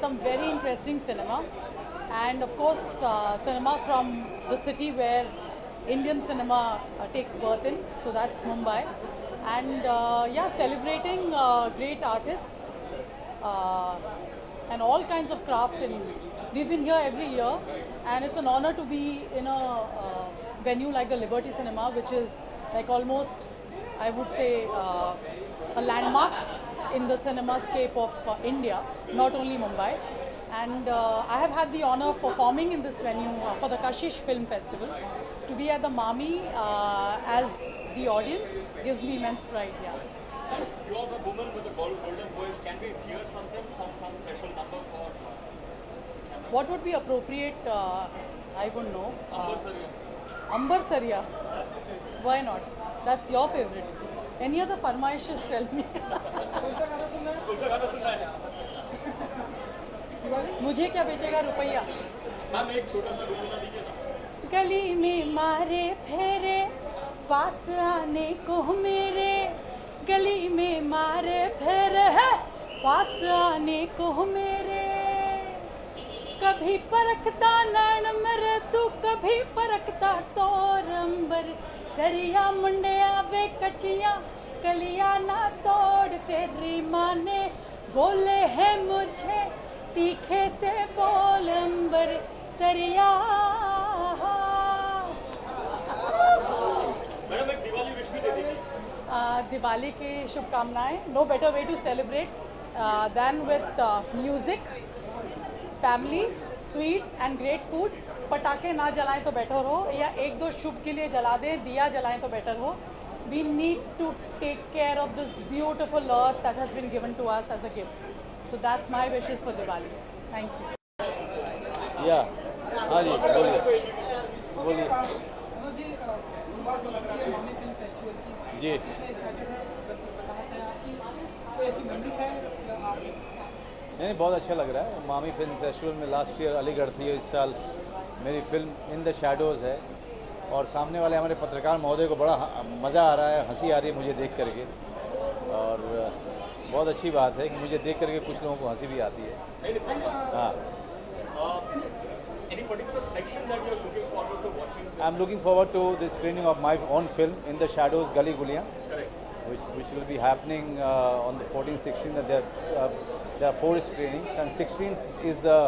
Some very interesting cinema, and of course cinema from the city where Indian cinema takes birth in, so that's Mumbai. And yeah, celebrating great artists and all kinds of craft, and we've been here every year, and it's an honor to be in a venue like the Liberty Cinema, which is like almost, I would say, a landmark in the cinemascape of India, not only Mumbai. And I have had the honor of performing in this venue for the Kashish Film Festival. To be at the Mami as the audience gives me immense pride. Yeah. You are a woman with a golden voice. Can we hear something, some special number for? What would be appropriate? I wouldn't know. Ambar Saria. Ambar Saria. Why not? That's your favorite. Any other farmaishes, tell me. मुझे क्या बेचेगा रुपया? Ma'am एक छोटा सा गुनगुना दीजिए ना। गली में मारे फेरे पास आने को मेरे, गली में मारे फेरे है पास आने को मेरे, कभी परखता नैन मेरे तू, कभी परखता तोर अंबर सरिया, मुंडिया वे कचिया कलिया ना तोड़, तेरी माँ ने बोले है मुझे तीखे से बोल अंबर सरिया। मैडम एक दिवाली विश भी दे दीजिए। दिवाली की शुभकामनाएं। No better way to celebrate than with music, family, sweets and great food. पटाखे ना जलाएं तो बेटर हो, या एक दो शुभ के लिए जला दें, दिया जलाएं तो बेटर हो। We need to take care of this beautiful earth that has been given to us as a gift. So that's my wishes for Diwali. Thank you. Yeah. हाँ जी बोलिए बोलिए जी। नहीं बहुत अच्छा लग रहा है। मामी फिल्म फेस्टिवल में लास्ट ईयर अलीगढ़ थी, इस साल मेरी फिल्म इन द शैडोज़ है, और सामने वाले हमारे पत्रकार महोदय को बड़ा मज़ा आ रहा है, हंसी आ रही है मुझे देख करके, और बहुत अच्छी बात है कि मुझे देख करके कुछ लोगों को हंसी भी आती है। हाँ। I am looking forward to the screening of my own film in the shadows Gali Guleiyan, which will be happening on the 14th, 16th. There are 4 screenings, and 16th is the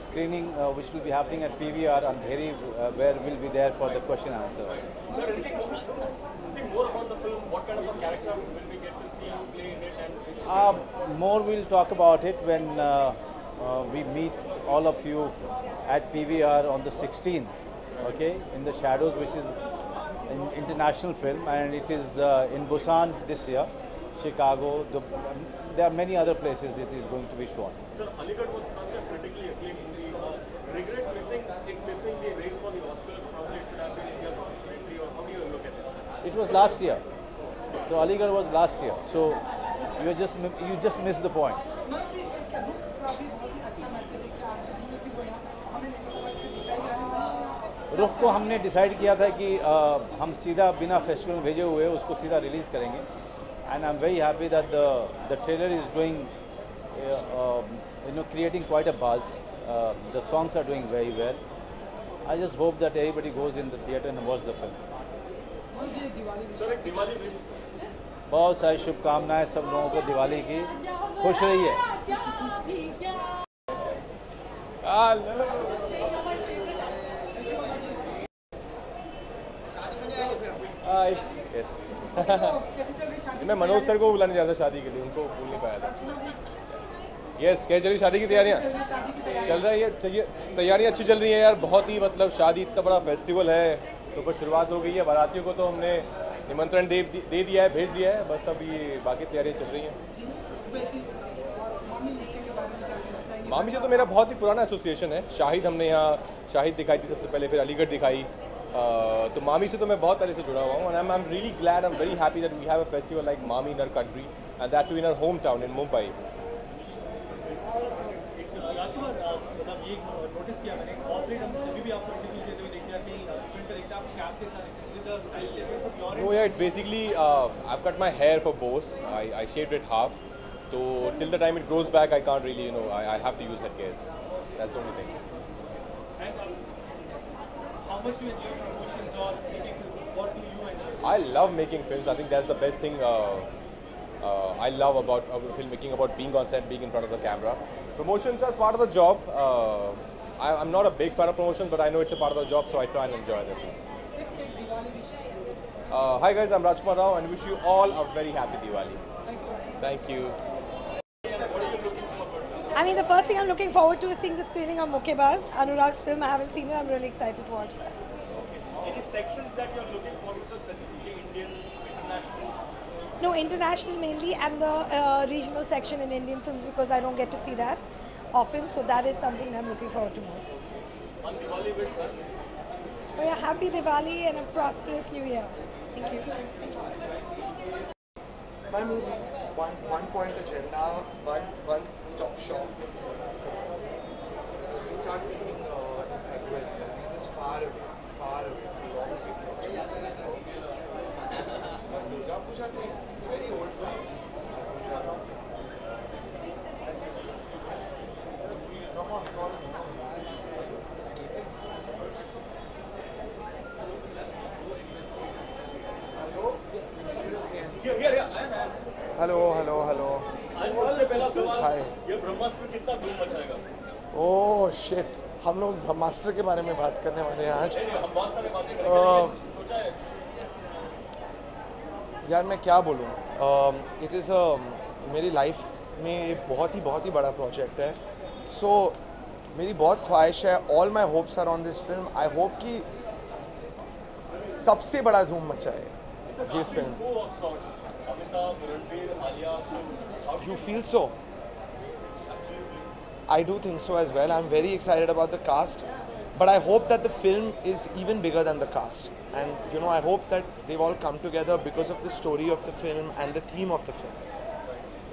screening which will be happening at PVR Andheri, where we'll be there for the question and answer. Sir, anything more about the film? What kind of a character will we get to see you play in it? And more we'll talk about it when we meet all of you at PVR on the 16th, okay, in the Shadows, which is an international film, and it is in Busan this year, Chicago. There are many other places it is going to be shown. Sir, Aligarh was such a critically acclaimed movie. Regret missing the race for the Oscars. Probably it should have been India's opportunity, or how do you look at it? It was last year. So Aligarh was last year. So you just missed the point. रुख को हमने decide किया था कि हम सीधा बिना festival में भेजे हुए उसको सीधा रिलीज़ करेंगे, and I am very happy that the trailer is doing creating quite a buzz. The songs are doing very well. I just hope that everybody goes in the theatre and watch the film. बहुत सारी शुभकामनाएं सब लोगों को दिवाली की। खुश रहिए। मैं मनोज सर को बुलाने जा रहा था शादी के लिए, उनको भूल नहीं पाया था। यस, क्या चल रही शादी की तैयारियाँ? चल रही है, तैयारियाँ अच्छी चल रही हैं यार, बहुत ही मतलब शादी इतना बड़ा फेस्टिवल है, तो बस शुरुआत हो गई है। बारातियों को तो हमने निमंत्रण दे दिया है, भेज दिया है, बस अब ये बाकी तैयारियाँ चल रही हैं। मामी से तो मेरा बहुत ही पुराना एसोसिएशन है। शाहिद हमने यहाँ शाहिद दिखाई थी सबसे पहले, फिर अलीगढ़ दिखाई, तो मामी से तो मैं बहुत पहले से जुड़ा हुआ हूँ। And I am really glad, I am very happy that we have a festival like MAMI in our country, and that too in our home town in Mumbai. Notice किया मैंने, ऑफ लेट हम जब भी आपको इंटरव्यू देते हुए देखते हैं कि printer No, yeah, it's basically I've cut my hair for bows. I shaved it half. So till the time it grows back, I can't really, I have to use headgears. That's the only thing. And how much do you enjoy promotions or making films? What do you enjoy? I love making films. I think that's the best thing I love about filmmaking, about being on set, being in front of the camera. Promotions are part of the job. I'm not a big fan of promotions, but I know it's a part of the job, so I try and enjoy them. Hi guys, I'm Rajkumar Rao and wish you all a very happy Diwali. Thank you. I mean, the first thing I'm looking forward to is seeing the screening of Mukkebaz, Anurag's film. I haven't seen it. I'm really excited to watch that. Any sections that you're looking forward to, specifically Indian, international? No, international mainly, and the regional section in Indian films, because I don't get to see that often. So that is something I'm looking forward to most. On Diwali wish, man. Oh yeah, happy Diwali and a prosperous New Year. Thank you. My movie, one point agenda, one stop shop. So we start feeling in February. This is far away. It's a long way. Durga Puja thing, it's a very old film. Come on, call me. Escaping. Hello? Hello hello hello आज सबसे पहला सवाल, हाय ये ब्रह्मास्त्र कितना धूम मचाएगा? Oh shit हम लोग ब्रह्मास्त्र के बारे में बात करने वाले हैं आज हम बहुत सारे बातें करेंगे, सोचा है। यार मैं क्या बोलूँ इट इज़ मेरी लाइफ में ये बहुत ही बड़ा प्रोजेक्ट है सो मेरी बहुत ख्वाहिश है all my hopes are on this film I hope कि सबसे बड़ा धूम मचाए ये film You feel so? I do think so as well. I'm very excited about the cast, but I hope that the film is even bigger than the cast. And I hope that they've all come together because of the story of the film and the theme of the film.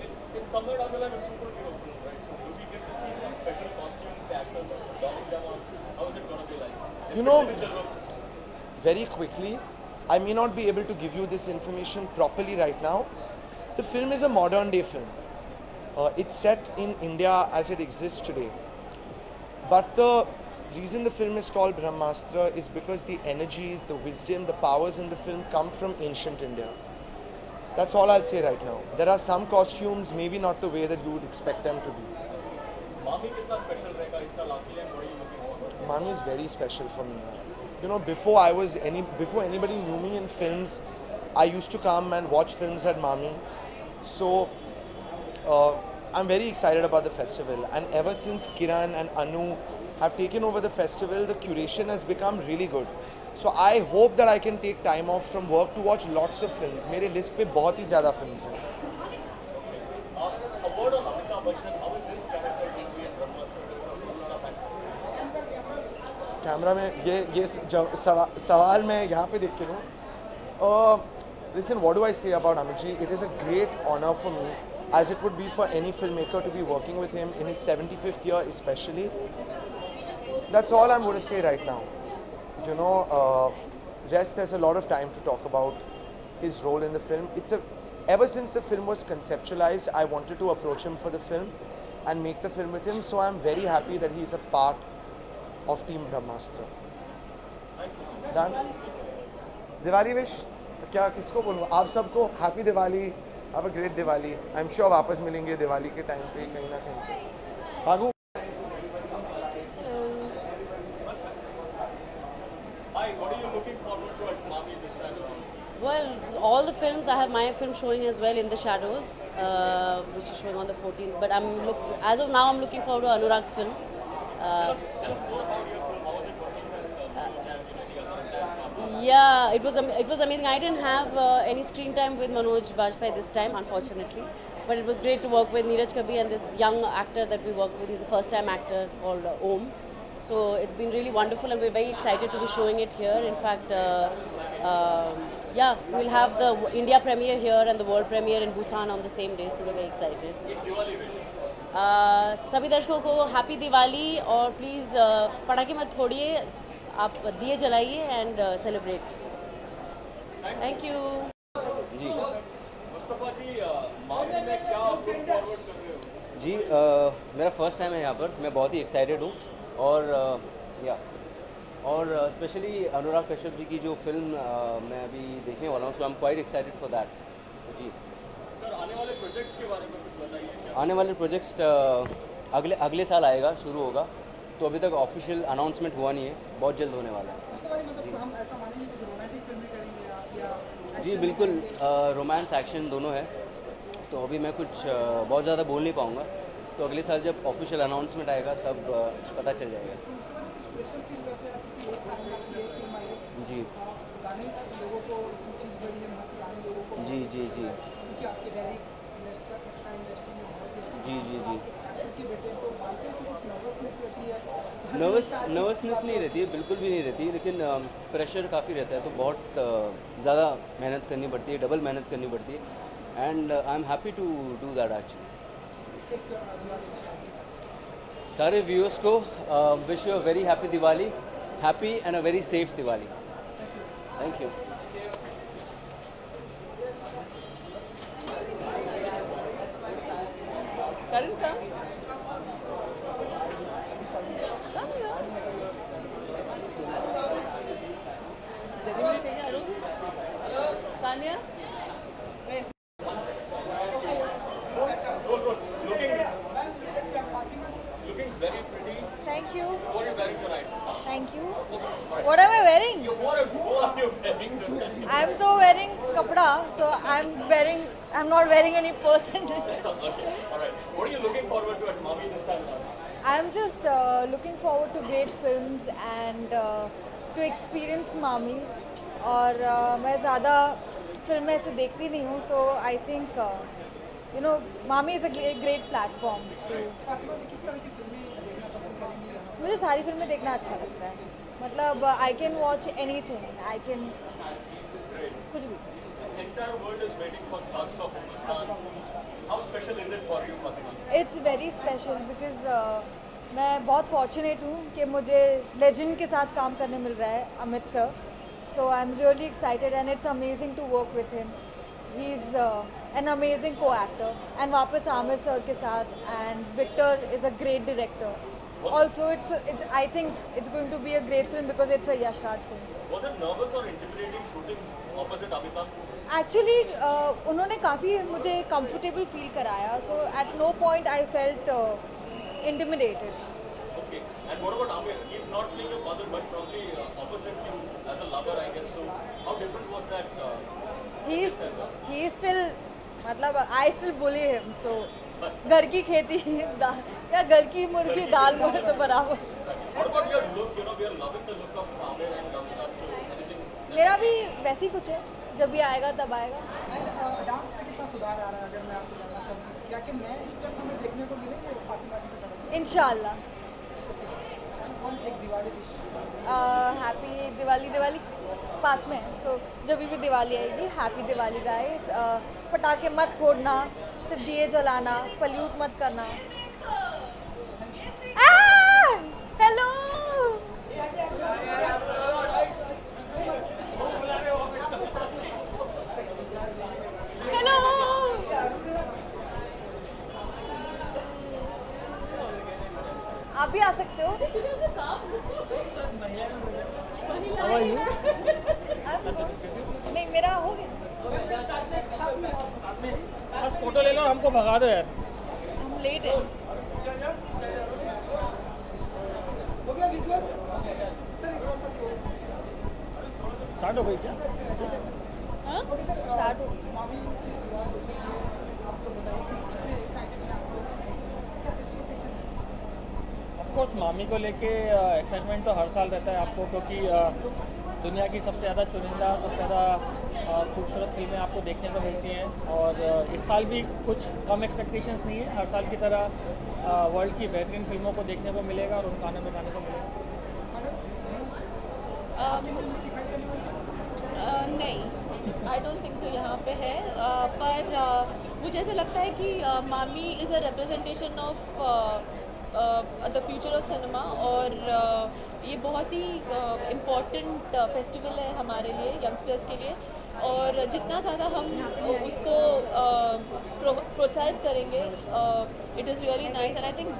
It's somewhere down the line a superhero film, right? So do we get to see some special costumes, the actors are donning them on? How is it going to be like? Very quickly, I may not be able to give you this information properly right now. The film is a modern day film. It's set in India as it exists today. But the reason the film is called Brahmastra is because the energies, the wisdom, the powers in the film come from ancient India. That's all I'll say right now. There are some costumes, maybe not the way that you would expect them to be. Mami kitna special rahega is saal aapke liye? What are you looking for? Mami is very special for me. Before anybody knew me in films, I used to come and watch films at Mami. So I'm very excited about the festival, and ever since Kiran and Anu have taken over the festival, the curation has become really good. So I hope that I can take time off from work to watch lots of films. मेरे list पे बहुत ही ज़्यादा films हैं. A word on Amitabh Bachchan, how is his character going to be in Brahmastra? Camera में ये सवाल मैं यहाँ पे देख के दूँ. Listen, what do I say about Amit ji? It is a great honor for me, as it would be for any filmmaker, to be working with him in his 75th year especially. That's all I'm going to say right now. Rest, there's a lot of time to talk about his role in the film. Ever since the film was conceptualized, I wanted to approach him for the film and make the film with him. So I'm very happy that he's a part of Team Brahmastra. Done? Diwali wish? क्या किसको बोलूँ आप सबको happy Diwali have a great Diwali I am sure वापस मिलेंगे दिवाली के time पे कहीं ना कहीं भागू Hi, what are you looking forward to at Mami this time around? Well, all the films, I have my film showing as well, In the Shadows, which is showing on the 14th. But as of now, I'm looking forward to Anurag's film. Yeah, it was amazing. I didn't have any screen time with Manoj Bajpayee this time, unfortunately. But it was great to work with Neeraj Kabi and this young actor that we worked with. He's a first-time actor called Om. So it's been really wonderful, and we're very excited to be showing it here. In fact, yeah, we'll have the India premiere here and the world premiere in Busan on the same day. So we're very excited. सभी दर्शकों को happy Diwali और please पटाखे मत फोड़िए आप दिए जलाइए एंड सेलिब्रेट। Thank you. जी मुस्तफा जी, मामी में क्या आप look forward कर रहे हो? जी मेरा फर्स्ट टाइम है यहाँ पर, मैं बहुत ही एक्साइटेड हूँ और स्पेशली अनुराग कश्यप जी की जो फिल्म मैं अभी देखने वाला हूँ, so I am quite excited for that. जी सर, आने वाले प्रोजेक्ट्स के बारे में कुछ बताइए। क्या आने वाले प्रोजेक्ट्स अगले साल आएगा, शुरू होगा, तो अभी तक ऑफिशियल अनाउंसमेंट हुआ नहीं है, बहुत जल्द होने वाला है। जी बिल्कुल, रोमांस एक्शन दोनों है, तो अभी मैं कुछ बहुत ज़्यादा बोल नहीं पाऊँगा, तो अगले साल जब ऑफिशियल अनाउंसमेंट आएगा तब पता चल जाएगा। जी जी जी जी जी जी जी नर्वसनेस नहीं रहती है, बिल्कुल भी नहीं रहती, लेकिन प्रेशर काफ़ी रहता है, तो बहुत ज़्यादा मेहनत करनी पड़ती है, डबल मेहनत करनी पड़ती है, and I am happy to do that actually. सारे व्यूअर्स को wish you a very happy Diwali, happy and a very safe Diwali. Thank you. Karan, come. Come here. Celebrity, Arun. Tanya. Hey. looking very pretty. Thank you. What are you wearing tonight? Thank you. What am I wearing? What are you wearing tonight? I'm though wearing kapda, so I'm not wearing any person. Okay, all right. What are you looking forward to at Mami this time around? I'm just looking forward to great films and to experience Mami. और मैं ज़्यादा फिल्में ऐसे देखती नहीं हूँ, तो I think Mami is a great platform. मुझे सारी फिल्में देखना अच्छा लगता है, मतलब I can watch anything, I can कुछ भी। The entire world is waiting for Thugs of Hindustan. How special is it for you, Fatima? It's very special because मैं बहुत fortunate हूँ कि मुझे legend के साथ काम करने मिल रहा है, Amit sir. So I'm really excited and it's amazing to work with him. He's an amazing co-actor and वापस आमिर सर के साथ, and Victor is a great director. Also, I think it's going to be a great film because it's a Yash Raj film. Was it nervous or intimidating shooting opposite Amitabh? Actually, उन्होंने काफ़ी मुझे comfortable feel कराया, so at no point I felt intimidated. Okay. And what about Amir? He's not playing your father, but probably opposite you as a lover, I guess. So how different was that? He is still, मतलब I still bully him. So घर की खेती या घर की मुर्गी दाल में तो बराबर. What about your look? We are loving the look of Amir and Amitabh. So anything? मेरा भी वैसी कुछ है, जब भी आएगा तब आएगा. डांस में कितना सुधार आ रहा है, अगर मैं आपसे जानना चाहूँ, क्या कि नए स्टेप हमें देखने को मिलेंगे फातिमा जी की तरफ से? इंशाल्लाह. कौन एक दिवाली विश? हैप्पी दिवाली पास में है, सो जब भी दिवाली आएगी हैप्पी दिवाली गाइस. पटाखे मत फोड़ना, सिर्फ दिए जलाना, पल्यूट मत करना. Hello, hello. आप भी आ सकते हो. नहीं, मेरा हो गया. बस फोटो ले लो, हमको भगा दो यार. हम लेट हैं. हो गया विजुअल सर, स्टार्ट हो गई क्या? स्टार्ट हो गई. मामी की शुरुआत हो चुकी है, आपको बताइए कितने एक्साइटेड हैं आप लोग, क्या एक्सपेक्टेशन है? ऑफ कोर्स मामी को लेके एक्साइटमेंट तो हर साल रहता है आपको, क्योंकि दुनिया की सबसे ज़्यादा चुनिंदा, सबसे ज़्यादा खूबसूरत फिल्में आपको देखने को मिलती हैं, और इस साल भी कुछ कम एक्सपेक्टेशंस नहीं है. हर साल की तरह वर्ल्ड की बेहतरीन फिल्मों को देखने को मिलेगा और उनका आनंद उठाने को मिलेगा. नहीं, आई डोंट थिंक सो यहाँ पे है, पर मुझे ऐसा लगता है कि मामी is a representation of the future of cinema, और ये बहुत ही इम्पॉर्टेंट फेस्टिवल है हमारे लिए, यंगस्टर्स के लिए, और जितना ज़्यादा हम उसको प्रोत्साहित करेंगे, it is really nice, and I think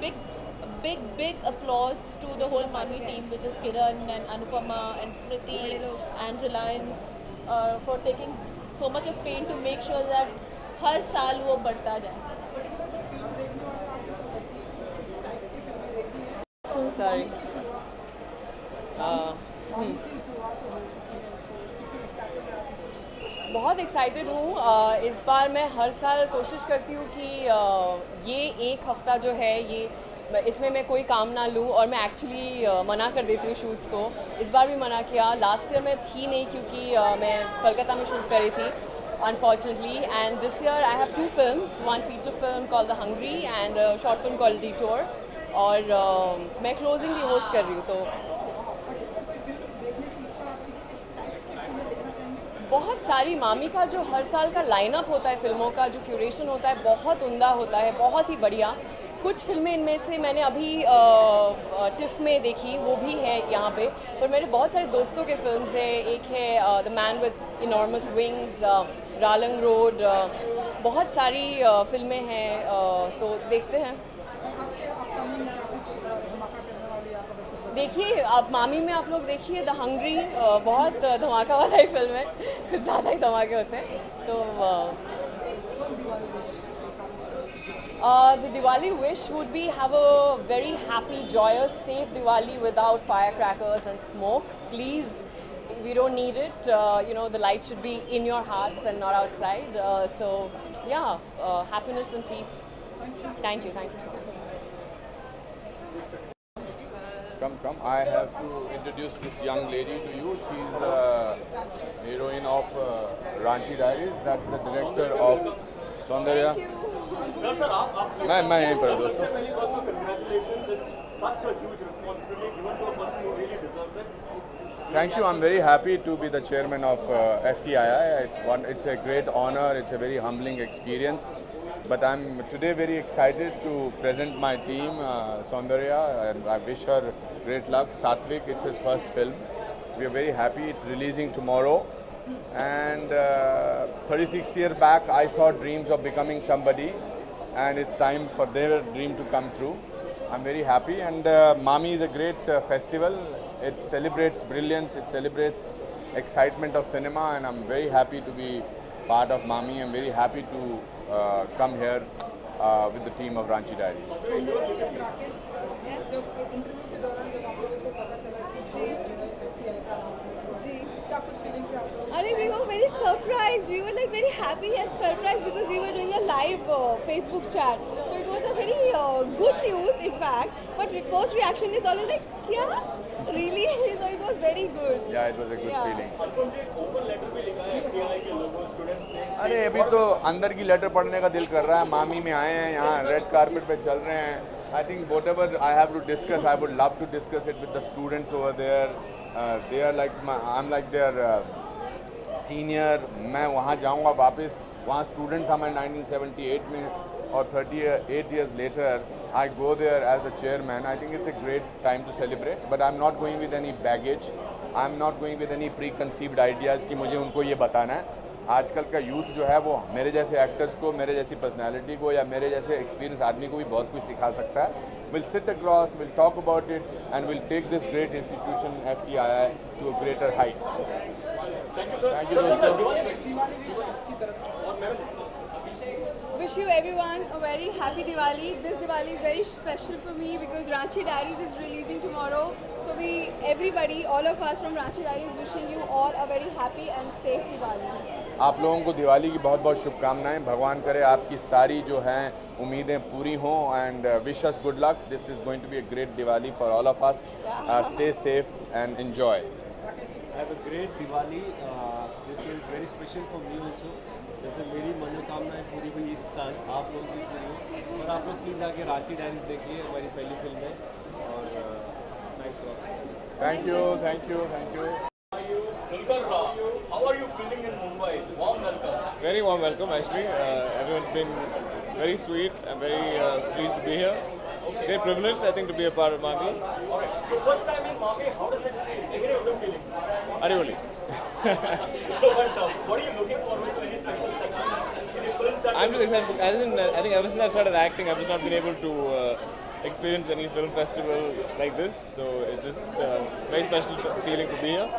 big applause to the whole Mami team, which is Kiran and Anupama and Smriti and Reliance, for taking so much of pain to make sure that हर साल वो बढ़ता जाए. Sorry. बहुत excited हूँ. इस बार मैं हर साल कोशिश करती हूँ कि ये एक हफ़्ता जो है ये इसमें मैं कोई काम ना लूँ, और मैं एक्चुअली मना कर देती हूँ शूट्स को. इस बार भी मना किया. लास्ट ईयर मैं थी नहीं क्योंकि मैं कोलकाता में शूट कर रही थी unfortunately, and this year I have 2 films, one feature film called The Hungry and a short film called Detour, और मैं क्लोजिंग भी होस्ट कर रही हूँ. तो बहुत सारी मामी का जो हर साल का लाइनअप होता है फिल्मों का, जो क्यूरेशन होता है बहुत उम्दा होता है, बहुत ही बढ़िया. कुछ फिल्में इनमें से मैंने अभी टिफ में देखी, वो भी है यहाँ पे, पर मेरे बहुत सारे दोस्तों के फिल्म्स हैं. एक है the man with enormous wings, Ralang road, बहुत सारी फिल्में हैं, तो देखते हैं. देखिए आप मामी में आप लोग देखिए द हंग्री, बहुत धमाका वाला ही फिल्म है, कुछ ज़्यादा ही धमाके होते हैं. तो the Diwali wish would be have a very happy, joyous, safe Diwali without firecrackers and smoke. Please, we don't need it. The light should be in your hearts and not outside. So, yeah, happiness and peace. Thank you so much. Come. I have to introduce this young lady to you. She's the heroine of Ranchi Diaries. That's the director of Saundarya. Sir आप मैं यहीं पर दोस्तों. पहली बात तो congratulations, it's such a huge responsibility given to a person who really deserves it. Thank you. I'm very happy to be the chairman of FTII. It's a great honor. It's a very humbling experience. But I'm today very excited to present my team, Saundarya, and I wish her great luck. Satvik, it's his first film. We are very happy. It's releasing tomorrow. And 36 years back, I saw dreams of becoming somebody, and it's time for their dream to come true. I'm very happy, and Mami is a great festival. It celebrates brilliance, it celebrates excitement of cinema, and I'm very happy to be part of Mami. I'm very happy to come here with the team of Ranchi Diaries. We were very surprised. We were like very happy and surprised because we were doing a live Facebook chat. So it was a very good news, in fact. But first reaction is always like, "Kya? Really?" So it was very good. Yeah, it was a good feeling. Open letter भी लिखा है FTI के लोगों students ने. अरे अभी तो अंदर की लेटर पढ़ने का दिल कर रहा है. मामी में आए हैं, यहाँ रेड कारपेट पे चल रहे हैं. I think whatever I have to discuss, I would love to discuss it with the students over there. They are like I'm like their senior. मैं वहाँ जाऊँगा वापस. वहाँ स्टूडेंट था मैं 1978 में, और 38 years later I go there as the chairman. I think it's a great time to celebrate. But I'm not going with any baggage. I'm not going with any preconceived ideas कि मुझे उनको ये बताना है. आजकल का यूथ जो है वो मेरे जैसे एक्टर्स को, मेरे जैसी पर्सनालिटी को, या मेरे जैसे एक्सपीरियंस आदमी को भी बहुत कुछ सिखा सकता है. We'll sit across, we'll talk about it, and we'll take this great institution FTII to a greater heights. Thank you दोस्तों. Wish you everyone a very happy Diwali. This Diwali is very special for me because Ranchi Diaries is releasing tomorrow. So everybody, all of us from Ranchi Diaries, wishing you all a very happy and safe Diwali. आप लोगों को दिवाली की बहुत बहुत शुभकामनाएं. भगवान करे आपकी सारी जो हैं उम्मीदें पूरी हों, and wish us good luck. This is going to be a great Diwali for all of us. Stay safe and enjoy. Have a great Diwali. This is very special for me also. जैसे मेरी मनोकामनाएं पूरी हुई इस साल, आप लोग भी पूरी हो. और आप लोग प्लीज़ आके रांची डायरीज देखिए, हमारी पहली फिल्म है. और thanks a lot. Thank you, thank you, thank you. How are you feeling in Mumbai? Warm welcome. Very warm welcome actually. Everyone's been very sweet. I'm very pleased to be here. Great privilege, I think, to be a part of Mami. Alright. Your first time in Mami, how does it feel? Take it away feeling. Arivoli. No, but what are you looking forward to? Any special segments in the films that I'm just excited. I think ever since I started acting, I've just not been able to experience any film festival like this. So it's just very special feeling to be here.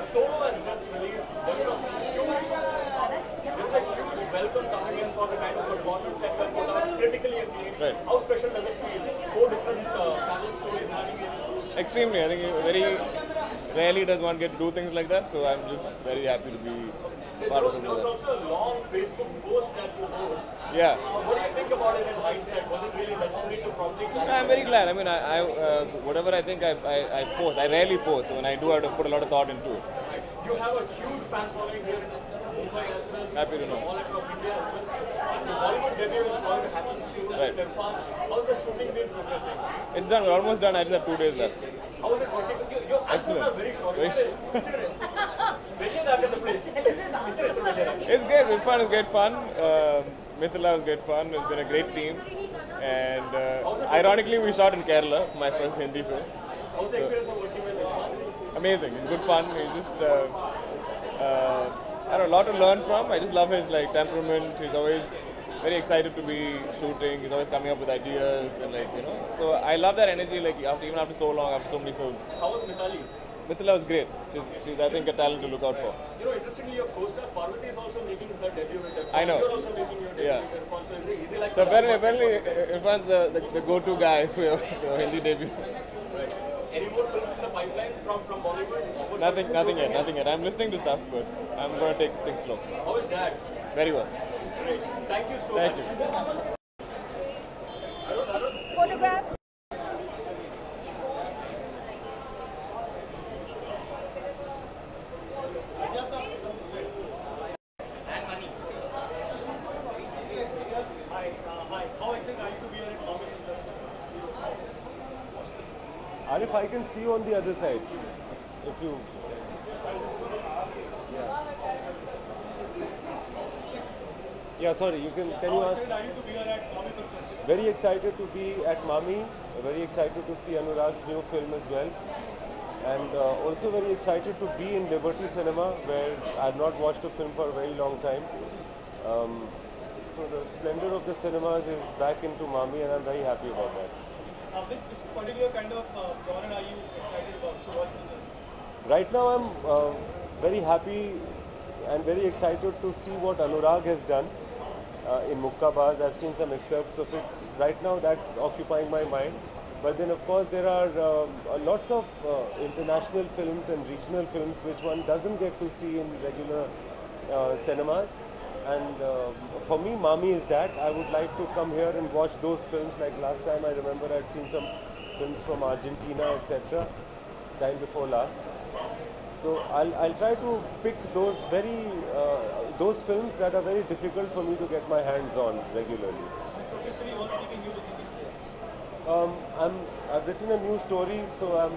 Solo has just released. There's a huge welcome coming in for the kind of performance that were put out, critically acclaimed. Right. How special does it feel? 4 different travel stories running in. Extremely. I think very rarely does one get to do things like that. So I'm just very happy to be part of There was it. also a long Facebook post that you wrote. Yeah. What do you think about it in hindsight? Was it really necessary to probably No, I'm very glad. I mean, I whatever I think I post. I rarely post. So when I do, I have to put a lot of thought into it. You have a huge fan following here in Mumbai as well. Happy to know. All across India as well. And the Bollywood debut is going to happen soon. Right. How's the shooting been progressing? It's done. We're almost done. I just have 2 days left. How is it working? Your answers Excellent. are very short. Very the place. It's great. It's fun. It's great fun. Mithila was great fun. It's been a great team. And ironically, we shot in Kerala, my first Hindi film. How's the experience of working with him? Amazing. It's good fun. He's just, I don't know, a lot to learn from. I just love his temperament. He's always very excited to be shooting. He's always coming up with ideas and So I love that energy. Even after so long, after so many films. How was Mithali? Mithila was great. She's I think a talent to look out for. Interestingly, your co-star Parvati is also making her debut with Irfan. I know. You're also making your debut with Irfan. So is he like? So apparently Irfan's the go-to guy for your Hindi debut. Right. Any more films in the pipeline from Bollywood? Nothing yet. I'm listening to stuff, but I'm going to take things slow. How is that? Very well. Great. Thank you so much. Thank you. Photograph. Arif, I can see you on the other side. If you... Yeah, sorry, can you ask? Very excited to be at Mami, very excited to see Anurag's new film as well. And also very excited to be in Liberty Cinema, where I have not watched a film for a very long time. So the splendor of the cinemas is back into Mami, and I'm very happy about that. Which particular kind of genre are you excited about to watch the film? Right now I'm very happy and very excited to see what Anurag has done in Mukkabaz. I've seen some excerpts of it. Right now that's occupying my mind. But then of course there are lots of international films and regional films which one doesn't get to see in regular cinemas. And for me, Mami is that. I would like to come here and watch those films. Like last time I remember I'd seen some films from Argentina, etc. time before last. So I'll try to pick those those films that are very difficult for me to get my hands on regularly. I've written a new story, so I'm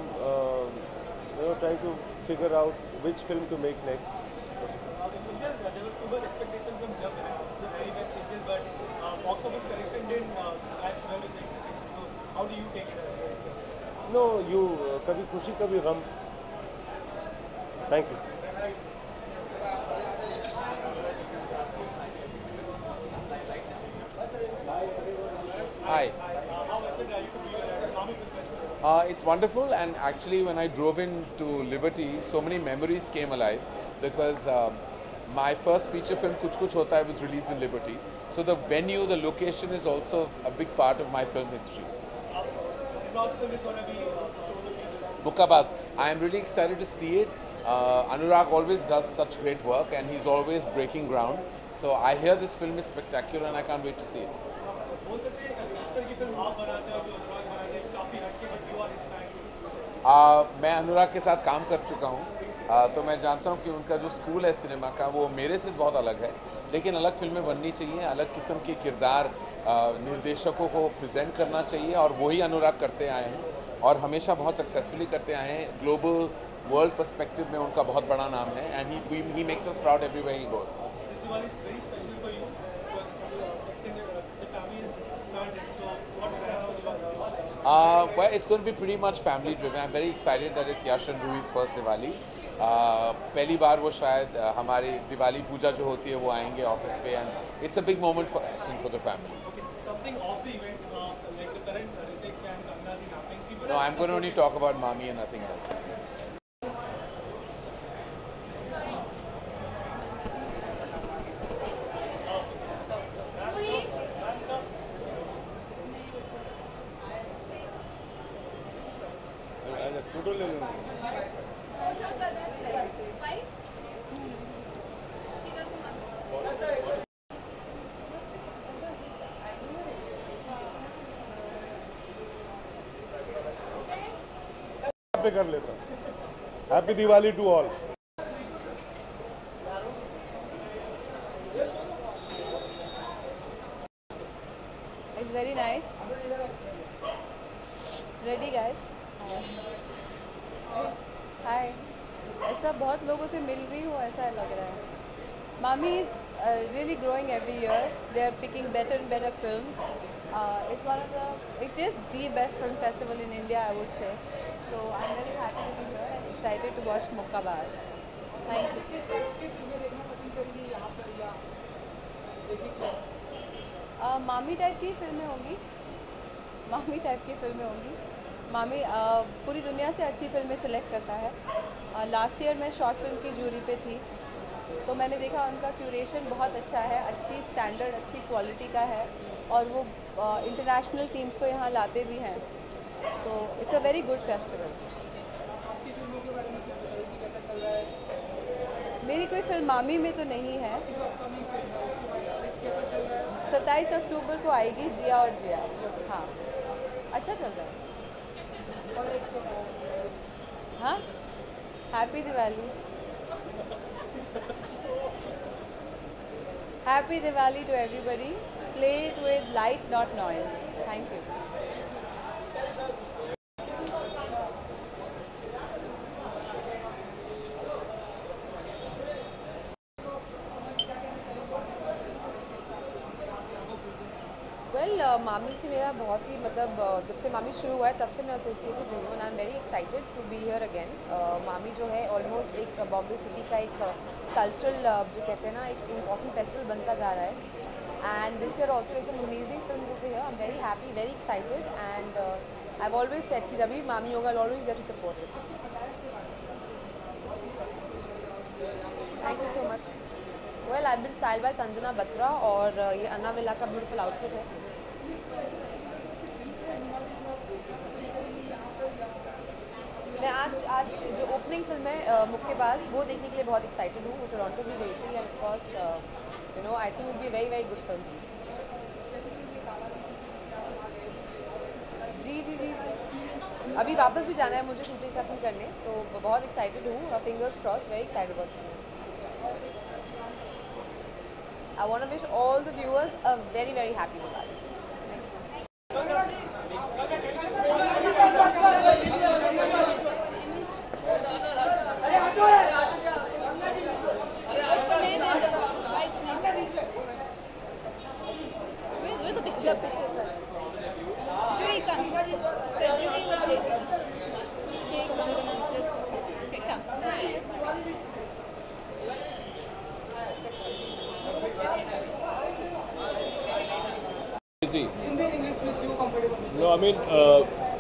trying to figure out which film to make next. There were too much expectations from Jab, the very best stages, but box office correction didn't match well with the expectations. So how do you take it? No, kabhi khushi, kabhi gham. Thank you. Hi. It's wonderful, and actually when I drove into Liberty, so many memories came alive because my first feature film Kuch Kuch Hota Hai was released in Liberty. So the venue, the location is also a big part of my film history. Mukkabaz. I am really excited to see it. Anurag always does such great work and he's always breaking ground. So I hear this film is spectacular and I can't wait to see it. मैं अनुराग के साथ काम कर चुका हूँ तो मैं जानता हूँ कि उनका जो स्कूल है सिनेमा का वो मेरे से बहुत अलग है, लेकिन अलग फिल्में बननी चाहिए, अलग किस्म के किरदार निर्देशकों को प्रेजेंट करना चाहिए और वही अनुराग करते आए हैं और हमेशा बहुत सक्सेसफुली करते आए हैं. ग्लोबल वर्ल्ड पर्सपेक्टिव में उनका बहुत बड़ा नाम है and he makes us proud everywhere he goes. Well, it's going to be pretty much family driven. I'm very excited that it's Yash and Ruhi's first Diwali. पहली बार वो शायद हमारी दिवाली पूजा जो होती है वो आएंगे ऑफिस पे, and it's a big moment for us and for the family. Something off the event, like the current Hrithik and Kangana thing happening. People No, I'm going to only talk about Mami and nothing else. Photo ले लो. पे कर लेता. Happy Diwali to all. It's very nice. Ready guys? Hi. ऐसा बहुत लोगों से मिल रही हूँ, ऐसा लग रहा है. Mami is really growing every year. They are picking better and better films. It is the best film festival in India, I would say. So I'm very happy to be here and excited to watch Mukkabaz. Thank you. मामी type की फिल्में होंगी. मामी type की फिल्में होंगी. मामी पूरी दुनिया से अच्छी फिल्में सेलेक्ट करता है. लास्ट ईयर मैं शॉर्ट फिल्म की जूरी पे थी, तो मैंने देखा उनका क्यूरेशन बहुत अच्छा है, अच्छी स्टैंडर्ड, अच्छी क्वालिटी का है, और वो इंटरनेशनल टीम्स को यहाँ लाते भी हैं. तो it's a very good festival. मेरी कोई फिल्म मामी में तो नहीं है. 27 अक्टूबर को आएगी जिया और जिया. हाँ, अच्छा चल रहा है. हाँ, happy Diwali. Happy Diwali to everybody. Play it with light, not noise. Thank you. मामी से मेरा बहुत ही मतलब जब से मामी शुरू हुआ है तब से मैं एसोसिएटेड रही हूँ, and I am very excited to be here again. MAMI जो है ऑलमोस्ट एक बॉम्बे सिटी का एक कल्चरल जो कहते हैं ना, एक इम्पॉर्टेंट फेस्टिवल बनता जा रहा है. And this year also is an amazing film over here. I am very happy, very excited, and I have always said कि जब भी मामी होगा I always there to support it. Thank you so much. Well, I have been styled by Sanjana Batra, और ये Anavila का beautiful outfit है. मैं आज जो ओपनिंग फिल्म है मुक्केबाज, वो देखने के लिए बहुत एक्साइटेड हूँ. वो टोरंटो भी गई थी, and of course you know I think it be very very good film. जी अभी वापस भी जाना है मुझे शूटिंग खत्म करने, तो बहुत एक्साइटेड हूँ. Fingers cross, very excited about it. I want to wish all the viewers a very very happy Diwali. No, I mean,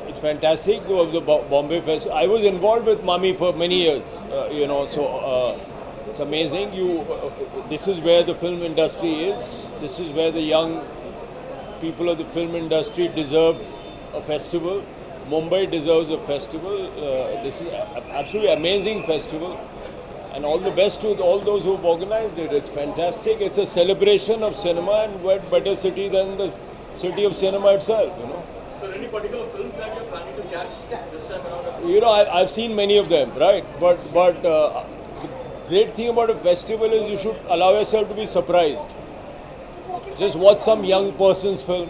it's fantastic. The Bombay Fest. I was involved with Mami for many years, you know, so it's amazing. This is where the film industry is. This is where the young people of the film industry deserve a festival. Mumbai deserves a festival. This is absolutely amazing festival. And all the best to all those who've organized it. It's fantastic. It's a celebration of cinema, and what better city than the city of cinema itself, you know. So any particular films that you're planning to catch this time around? You know, I've seen many of them, right? But the great thing about a festival is you should allow yourself to be surprised. Just watch some young person's film.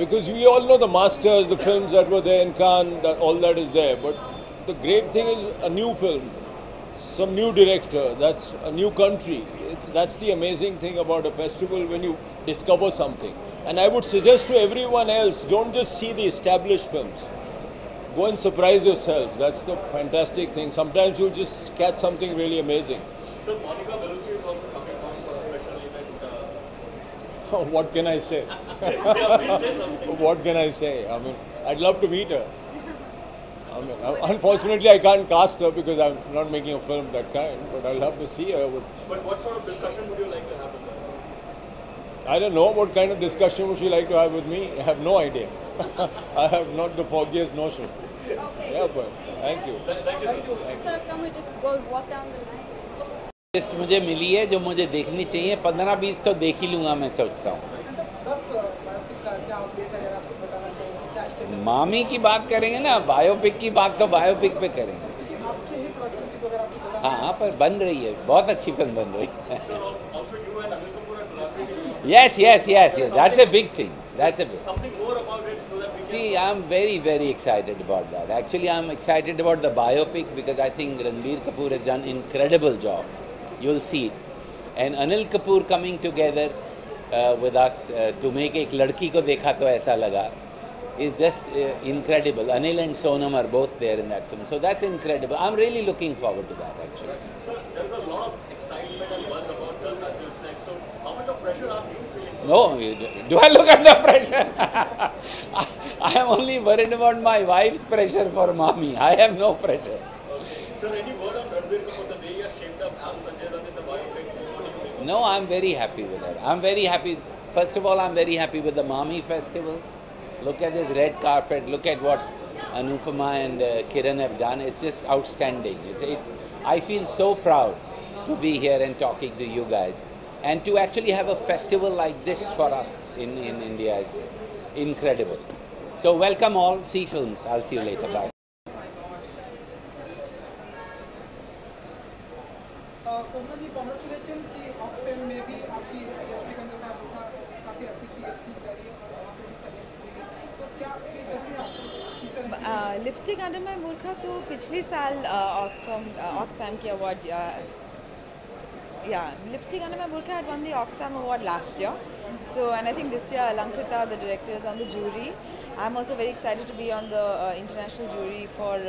Because we all know the masters, the films that were there in Cannes, all that is there. But the great thing is a new film, some new director, that's a new country. That's the amazing thing about a festival, when you discover something. And I would suggest to everyone else, don't just see the established films. Go and surprise yourself. That's the fantastic thing. Sometimes you'll just catch something really amazing. So Monica Bellucci is also coming on for a special event. What can I say? Yeah, please say something. What can I say? I mean, I'd love to meet her. I mean, unfortunately, I can't cast her because I'm not making a film of that kind, but I'll love to see her. But what sort of discussion would you like to have with her? I don't know what kind of discussion would she like to have with me. I have no idea. I have not the foggiest notion. Okay. Yeah, but thank you. Thank you, sir. Sir, can we just go walk down the line? List मुझे मिली है जो मुझे देखनी चाहिए, 15-20 तो देख ही लूँगा मैं सोचता हूँ। मामी की बात करेंगे ना, बायोपिक की बात तो बायोपिक पे करेंगे। हाँ, पर बन रही है, बहुत अच्छी फिल्म बन रही है। Yes, that's a big thing. That's a big. Something more about it so that we can... See, I'm very excited about that. Actually, I'm excited about the biopic because I think Ranbir Kapoor has done incredible job. You'll see it. And Anil Kapoor coming together with us to make एक लड़की को देखा तो ऐसा लगा is just incredible. Anil and Sonam are both there in that film. So that's incredible. I'm really looking forward to that actually. Sir, there is a lot of excitement and buzz about Girl As You Said. So how much of pressure are you feeling? No, do I look under pressure? I am only worried about my wife's pressure for mommy. I have no pressure. Sir, any word on Ranbir Kapoor the day he has shaped up as Sanjay Dutt in the biopic? What do you think? No, I'm very happy with her. I'm very happy. First of all, I'm very happy with the Mami Festival. Look at this red carpet. Look at what Anupama and Kiran have done. It's just outstanding. I feel so proud to be here and talking to you guys. And to actually have a festival like this for us in India is incredible. So welcome all. See films. I'll see you later. Bye. Lipstick under my burkha तो पिछले साल Oxfam की award lipstick under my burkha had won the Oxfam award last year. So and I think this year Alankrita, the director, is on the jury. I'm also very excited to be on the international jury for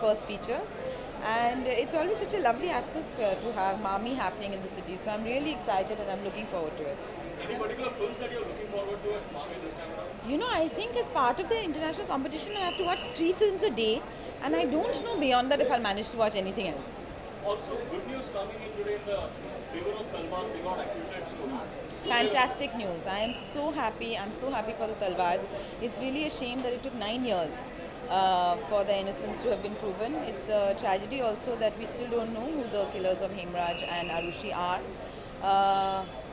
first features. And it's always such a lovely atmosphere to have Mami happening in the city. So I'm really excited and I'm looking forward to it. Any particular films that you're looking forward to at Mami this time around? You know, I think as part of the international competition, I have to watch 3 films a day, and I don't know beyond that if I'll manage to watch anything else. Also, good news coming in today in the favor of Talwar. They got acquitted soon. Fantastic news. I am so happy. I'm so happy for the Talwars. It's really a shame that it took 9 years for the innocence to have been proven. It's a tragedy also that we still don't know who the killers of Hemraj and Arushi are.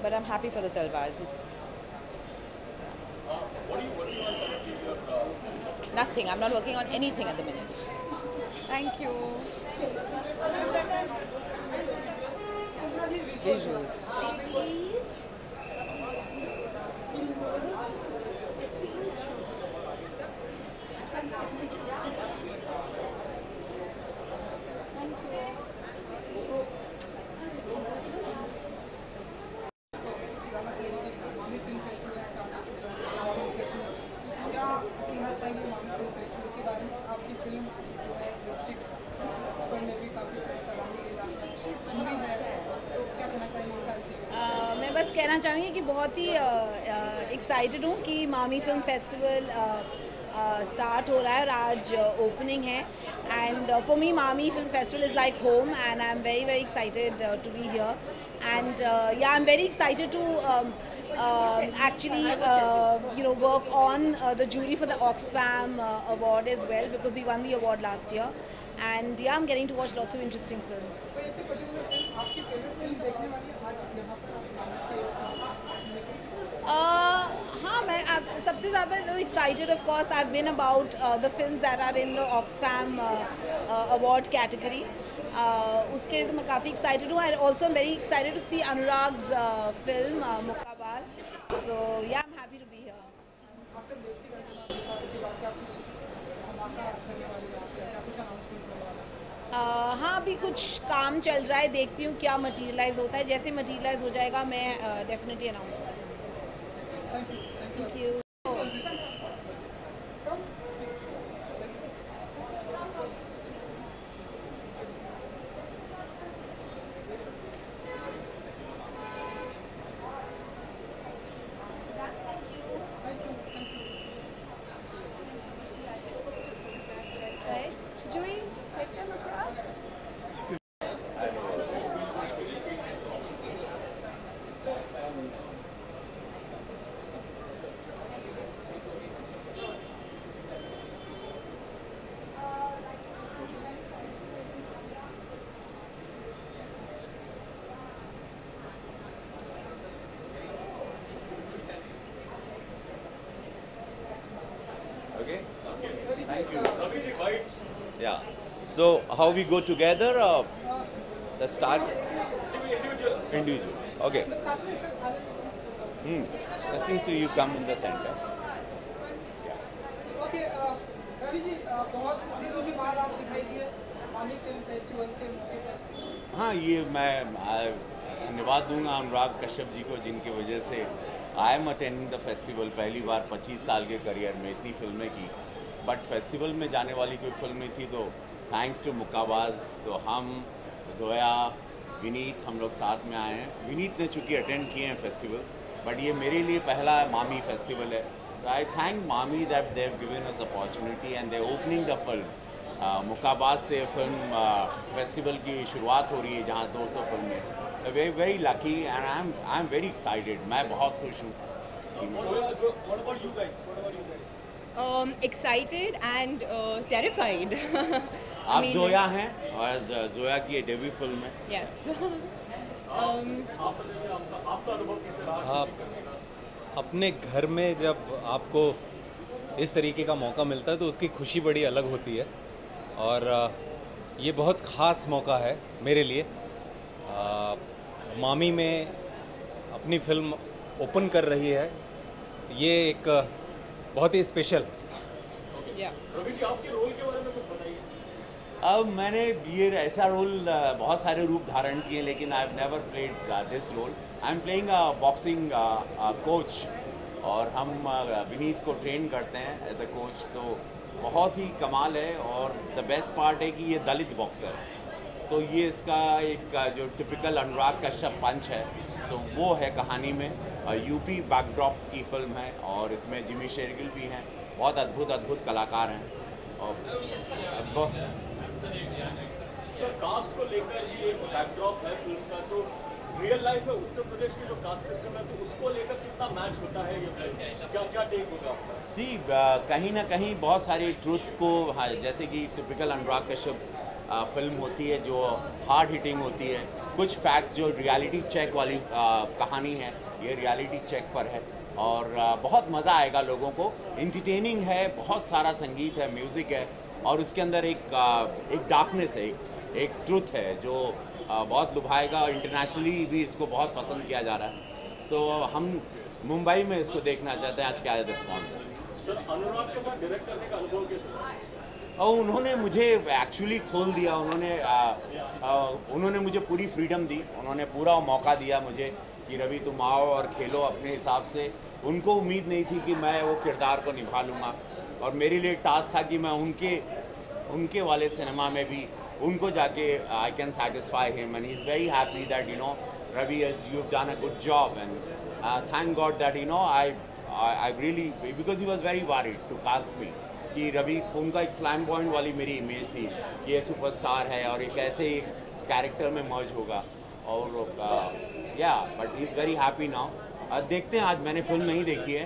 But I'm happy for the Talwars. What are you working on currently? Nothing. I'm not working on anything at the minute. Thank you. मैं बस कहना चाहूँगी कि बहुत ही excited हूँ कि मामी film festival start हो रहा है और आज ओपनिंग है and for me MAMI film festival is like home and I am very excited to be here and yeah I am very excited to actually work on the jury for the Oxfam award as well because we won the award last year and yeah, I'm getting to watch lots of interesting films. हाँ, मैं सबसे ज़्यादा excited of course I've been about the films that are in the Oxfam award category. उसके लिए तो मैं काफ़ी excited हूँ. I also am very excited to see Anurag's film Mukkabaz. So yeah, I'm happy to be here. हाँ, अभी कुछ काम चल रहा है, देखती हूँ क्या मटीरियलाइज होता है. जैसे मटीरियलाइज हो जाएगा मैं डेफिनेटली अनाउंस करूँगी. Thank you. Joey, take them across. Okay? Thank you. Yeah. So how we go together? The start? Individual. Okay. Nothing, so you come in the center. Okay Ravi ji बहुत दिनों के बाद आप दिखाई दिए मामी फिल्म फेस्टिवल के मौके पर। हाँ, ये मैं धन्यवाद दूंगा अनुराग कश्यप जी को, जिनकी वजह से I am attending the festival. पहली बार 25 साल के करियर में इतनी फिल्में की, बट फेस्टिवल में जाने वाली कोई फिल्म नहीं थी, तो थैंक्स टू मुक्काबाज, तो हम जोया विनीत हम लोग साथ में आए हैं। विनीत ने चूँकि अटेंड किए हैं फेस्टिवल्स, बट ये मेरे लिए पहला मामी फेस्टिवल है। तो आई थैंक मामी that they have given us opportunity and they opening the film. Mukkabaaz से फिल्म फेस्टिवल की शुरुआत हो रही है, जहाँ 200 फिल्में। Very very lucky and I am very excited. मैं बहुत खुश हूँ। Excited and terrified. आप जोया हैं और जोया की ये डेब्यू फिल्म है। Yes. आप अपने घर में जब आपको इस तरीके का मौका मिलता है तो उसकी खुशी बड़ी अलग होती है, और ये बहुत ख़ास मौका है मेरे लिए। मामी में अपनी फिल्म ओपन कर रही है, ये एक बहुत ही स्पेशल। रवि जी, आपके रोल के बारे में कुछ बताइए। अब मैंने ये ऐसा रोल बहुत सारे रूप धारण किए, लेकिन I have never played this role. I am playing a boxing coach, और हम विनीत को ट्रेन करते हैं एज अ कोच। तो बहुत ही कमाल है, और द बेस्ट पार्ट है कि ये दलित बॉक्सर है, तो ये इसका एक जो टिपिकल अनुराग कश्यप पंच है, तो वो है कहानी में। यूपी बैकड्रॉप की फिल्म है, और इसमें जिमी शेरगिल भी हैं, बहुत अद्भुत अद्भुत कलाकार हैं। और सर, कास्ट को लेकर ये बैकड्रॉप है फिल्म का, तो रियल लाइफ में उत्तर प्रदेश की जो कास्ट सिस्टम है, तो उसको लेकर कितना मैच होता है ये फिल्म? क्या क्या टेक होगा आपका? सी कहीं ना कहीं बहुत सारी ट्रुथ को, हाँ, जैसे कि टिपिकल अनुराग कश्यप फिल्म होती है जो हार्ड हिटिंग होती है, कुछ फैक्ट्स जो रियलिटी चेक वाली कहानी है, ये रियलिटी चेक पर है, और बहुत मज़ा आएगा लोगों को। इंटरटेनिंग है, बहुत सारा संगीत है, म्यूज़िक है, और उसके अंदर एक डार्कनेस है, एक ट्रुथ है जो बहुत लुभाएगा। इंटरनेशनली भी इसको बहुत पसंद किया जा रहा है। सो हम मुंबई में इसको देखना चाहते हैं। आज क्या रिस्पॉन्स है? सर, अनुराग के साथ डायरेक्ट करने का अनुभव कैसा? और उन्होंने मुझे एक्चुअली खोल दिया, उन्होंने मुझे पूरी फ्रीडम दी, उन्होंने पूरा मौका दिया मुझे कि रवि तुम आओ और खेलो अपने हिसाब से। उनको उम्मीद नहीं थी कि मैं वो किरदार को निभा लूँगा, और मेरे लिए टास्क था कि मैं उनके वाले सिनेमा में भी उनको जाके I can satisfy him, and he is very happy that Ravi, you've done a good job, and thank God that I really, because he was very worried to cast me कि रवि, उनका एक flamboyant वाली मेरी image थी कि ये superstar है और एक ऐसे कैरेक्टर में मर्ज होगा, और या but he is very happy now. देखते हैं, आज मैंने फिल्म नहीं देखी है,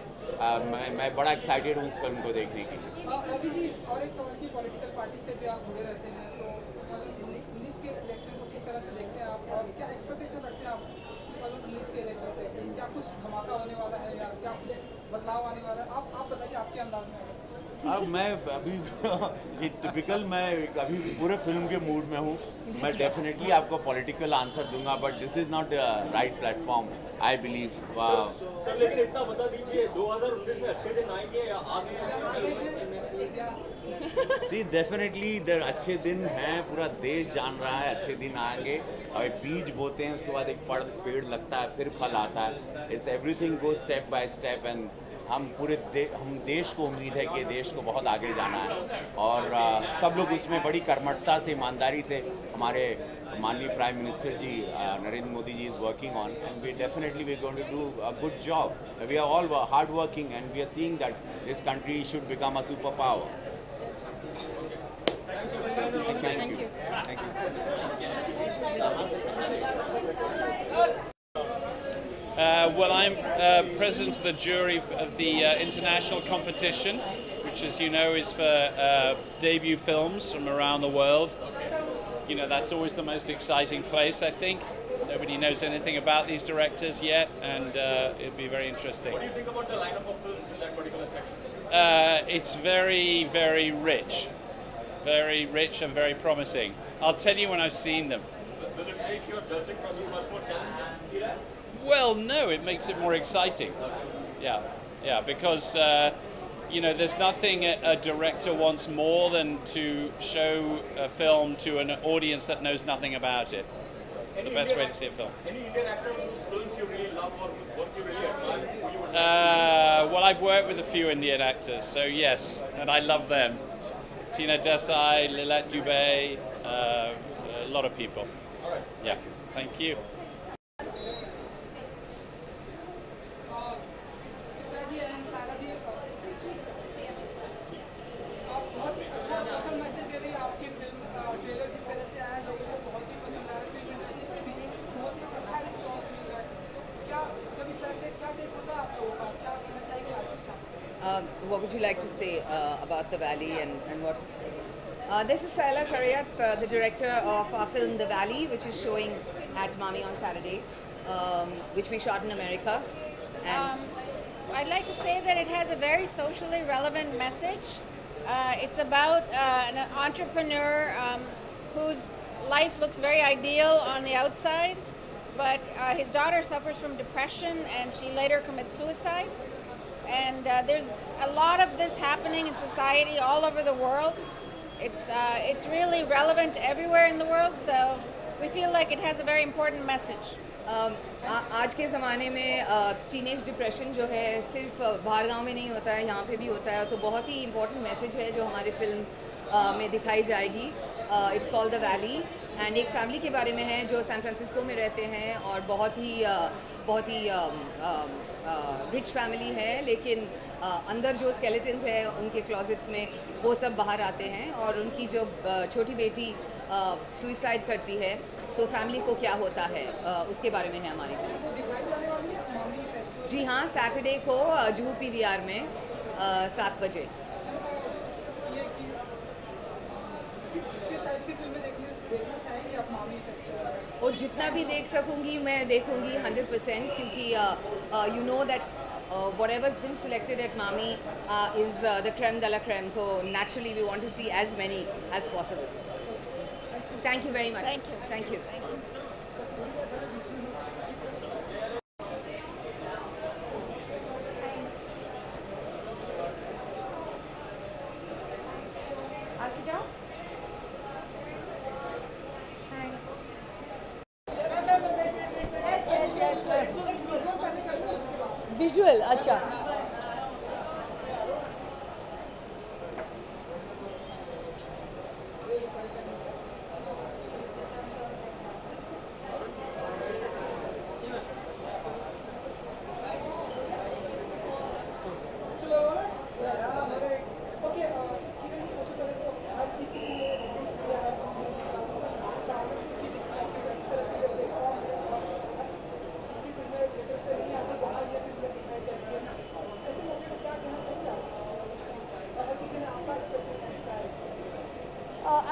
मैं बड़ा एक्साइटेड हूँ इस फिल्म को देखने के लिए। रवि जी, और एक सवाल की पॉलिटिकल पार्टी से भी आप जुड़े रहते हैं, तो 2019 के इलेक्शन को किस तरह से देखते हैं आप, और क्या एक्सपेक्टेशन रखते हैं आप 2019 के इलेक्शन से? क्या कुछ धमाका होने वाला है या क्या कुछ बदलाव आने वाला है? आप बताइए आपके अंदाज में। अब मैं अभी ये टिपिकल, मैं अभी पूरे फिल्म के मूड में हूँ। मैं डेफिनेटली आपको पॉलिटिकल आंसर दूंगा, but this is not the right platform, I believe. Sir, लेकिन इतना बता दीजिए, 2019 में अच्छे दिन आएंगे या आगे? सी डेफिनेटली अच्छे दिन हैं, पूरा देश जान रहा है अच्छे दिन आएंगे, और बीज बोते हैं, उसके बाद एक पेड़ लगता है, फिर फल आता है। It's everything go step by step, and हम देश को उम्मीद है कि देश को बहुत आगे जाना है और सब लोग उसमें बड़ी कर्मठता से, ईमानदारी से हमारे माननीय prime minister ji Narendra Modi ji is working on and we definitely we going to do a good job. We are all hard working and we are seeing that this country should become a super power. Thank you. Thank you. Well, I'm president of the jury of the international competition, which, as you know, is for debut films from around the world. You know, that's always the most exciting place, I think. Nobody knows anything about these directors yet, and it'll be very interesting. What do you think about the lineup of films in that particular section? It's very, very rich. Very rich and very promising. I'll tell you when I've seen them. Will it make your judging process much more challenging? Well, no, it makes it more exciting. Yeah, because you know, there's nothing a director wants more than to show a film to an audience that knows nothing about it. The best way to see a film. Any Indian actors whose films you really love or whose work you really admire? Well, I've worked with a few Indian actors, so yes, and I love them. Tina Desai, Lilette Dubé, a lot of people. Yeah, thank you. What would you like to say about The Valley and what? This is Saila Karayat, the director of our film The Valley, which is showing at Mami on Saturday, which we shot in America. And I'd like to say that it has a very socially relevant message. It's about an entrepreneur whose life looks very ideal on the outside, but his daughter suffers from depression and she later commits suicide. And there's a lot of this happening in society all over the world. It's really relevant everywhere in the world, so we feel like it has a very important message. आज के ज़माने में teenage depression जो है सिर्फ बाहर गांव में नहीं होता है, यहाँ पे भी होता है, तो बहुत ही इम्पोर्टेंट मैसेज है जो हमारे फिल्म में दिखाई जाएगी. It's called the valley and एक फैमिली के बारे में है जो सैन फ्रांसिस्को में रहते हैं और बहुत ही रिच फैमिली है, लेकिन अंदर जो स्केलेटन्स है उनके क्लोजेट्स में वो सब बाहर आते हैं और उनकी जो छोटी बेटी सुइसाइड करती है तो फैमिली को क्या होता है उसके बारे में है हमारी फिल्म. जी हाँ, सैटरडे को जुहू PVR में 7 बजे. और जितना भी देख सकूँगी मैं देखूँगी 100%, क्योंकि you know that whatever's been selected at Mami is the creme de la creme, so naturally we want to see as many as possible. Thank you very much. Thank you. Visual अच्छा.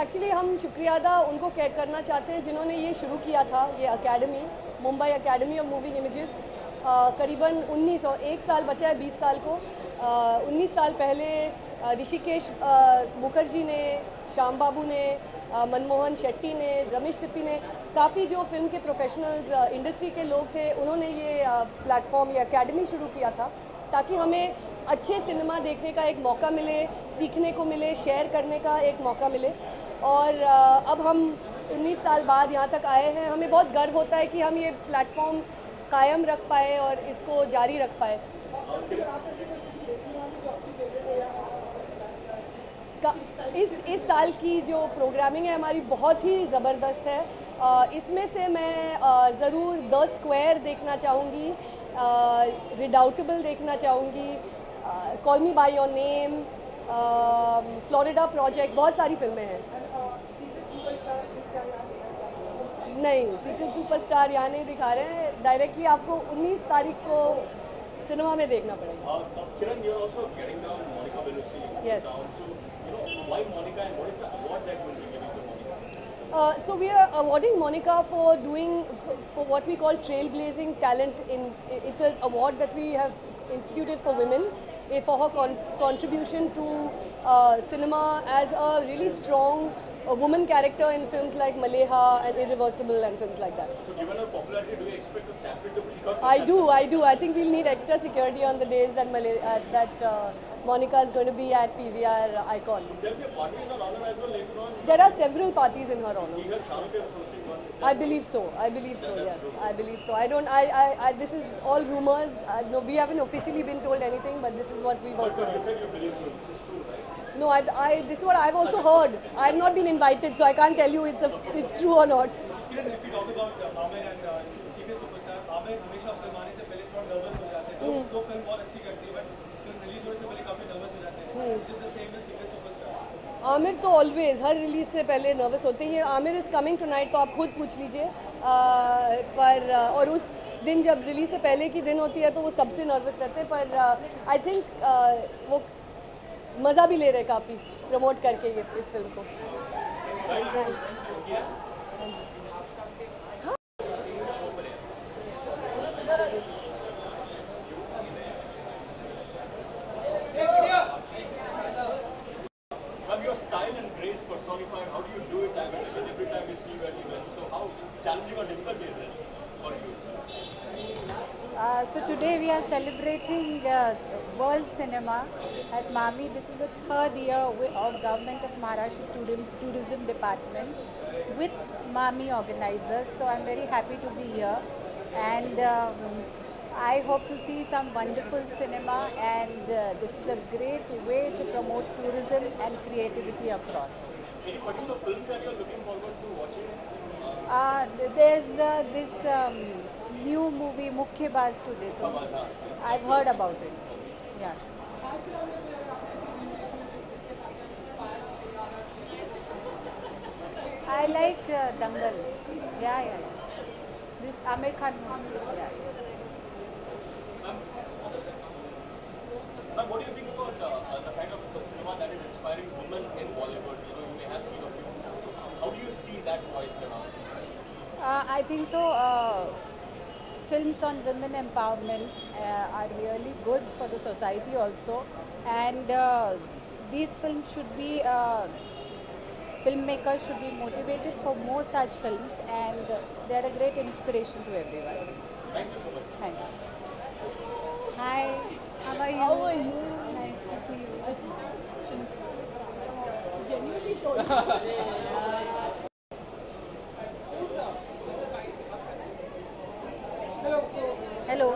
Actually हम शुक्रिया अदा उनको करना चाहते हैं जिन्होंने ये शुरू किया था, ये academy, Mumbai academy of moving images. करीबन 19 और 1 साल बचा है 20 साल को. 19 साल पहले ऋषिकेश मुखर्जी ने, श्याम बाबू ने, मनमोहन शेट्टी ने, रमेश सिप्पी ने, काफ़ी जो फिल्म के प्रोफेशनल्स इंडस्ट्री के लोग थे, उन्होंने ये प्लेटफॉर्म या एकेडमी शुरू किया था ताकि हमें अच्छे सिनेमा देखने का एक मौका मिले, सीखने को मिले, शेयर करने का एक मौका मिले. और अब हम 19 साल बाद यहाँ तक आए हैं. हमें बहुत गर्व होता है कि हम ये प्लेटफॉर्म कायम रख पाए और इसको जारी रख पाए. इस साल की जो प्रोग्रामिंग है हमारी बहुत ही ज़बरदस्त है। इसमें से मैं ज़रूर द स्क्वायर देखना चाहूँगी, रिडाउटेबल देखना चाहूँगी, call me by your name, Florida project, बहुत सारी फिल्में हैं। नहीं, सीक्रेट सुपरस्टार यहाँ नहीं दिखा रहे हैं, डायरेक्टली आपको 19 तारीख को सिनेमा में देखना पड़ेगा। Kiran, you're also getting down Monica Bellucci. Yes. Down. So, why Monica and what is the award that will be giving to Monica? So we are awarding Monica for what we call trailblazing talent. It's an award that we have instituted for women for her contribution to cinema as a really strong woman character in films like Maleha and Irreversible and films like that. So given her popularity, do you expect to step into peacock? I do. I think we'll need extra security on the days that Monica is going to be at PVR Icon. There will be a party in her honor as well later on. There are several parties in her honor. We heard Shah Rukh is hosting one. I believe so. Yes, I believe so. This is all rumors. No, we haven't officially been told anything, but this is what we've also heard. You said you believe so, which is true, right? No, this is what I've also heard. I've not been invited, so I can't tell you it's true or not. If you talk about Aamir and Secret Superstar, Aamir हमेशा film आने से पहले थोड़ा nervous हो जाते हैं। तो film बहुत अच्छी करती है, बट फिल्म रिलीज होने से पहले काफी नर्वस हो जाते हैं। Is it the same as Secret Superstar? Aamir तो ऑलवेज हर रिलीज से पहले नर्वस होते ही हैं। आमिर इज़ कमिंग टुनाइट, तो आप खुद पूछ लीजिए। और उस दिन जब रिलीज से पहले की दिन होती है तो वो सबसे नर्वस रहते हैं, पर आई थिंक वो मज़ा भी ले रहे काफ़ी प्रमोट करके इस फिल्म को। Your style and grace personified, how do you do it? I've seen every time we see you at events. So how challenging or difficult is it for you? So today we are celebrating world cinema at MAMI. This is the third year of Government of Maharashtra Tourism Department with MAMI organizers. So I'm very happy to be here, and I hope to see some wonderful cinema, and this is a great way to promote tourism and creativity across. Any particular films that you're looking forward to watching? There's this new movie Mukkebaz today. I've heard about it. Yeah. I like Dangal. Yeah. This Aamir Khan movie. Yeah. What do you think about the kind of cinema that is inspiring women in Bollywood? You may have seen a few. How do you see that voice around? I think so. Films on women empowerment are really good for the society also, and these films should be, filmmakers should be motivated for more such films, and they are a great inspiration to everyone. Thank you so much. Thank you. Hi, how are you? How are you? Nice to see you. Genuinely so. Hello.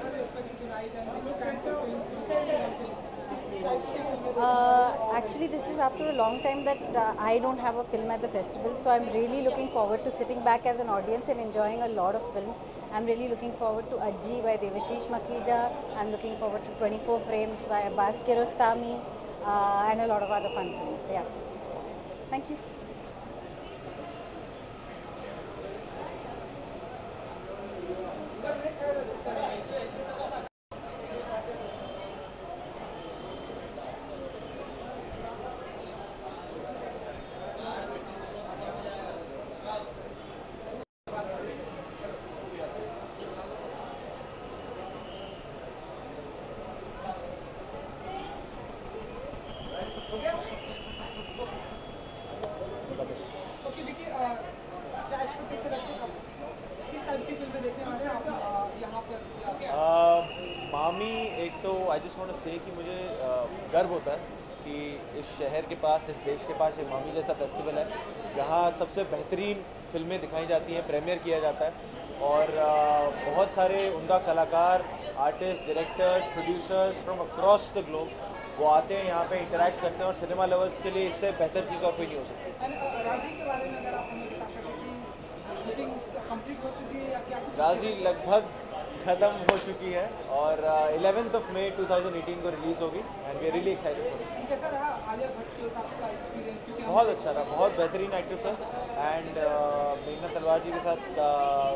Actually, this is after a long time that I don't have a film at the festival, so I'm really looking forward to sitting back as an audience and enjoying a lot of films. I'm really looking forward to Ajji by Devashish Makhija. I'm looking forward to 24 Frames by Abbas Kiarostami, and a lot of other fun films. Yeah. Thank you. मामी, एक तो I just want to से कि मुझे गर्व होता है कि इस शहर के पास, इस देश के पास एक मामी जैसा फेस्टिवल है जहाँ सबसे बेहतरीन फिल्में दिखाई जाती हैं, प्रीमियर किया जाता है और बहुत सारे उम्दा कलाकार, artist, directors, producers from across the globe वो आते हैं यहाँ पे इंटरेक्ट करते हैं और सिनेमा लवर्स के लिए इससे बेहतर चीज़ और कोई नहीं हो सकती। राजी के बारे में अगर आप हमें बता सकें कि शूटिंग कंप्लीट हो चुकी है या क्या कुछ? राजी लगभग ख़त्म हो चुकी है और 11th of May 2018 को रिलीज़ होगी and we are really excited for it. कैसा रहा आलिया भट्ट के साथ का एक्सपीरियंस? बहुत अच्छा रहा, बहुत बेहतरीन एक्ट्रेस है एंड मेघना तलवार जी के साथ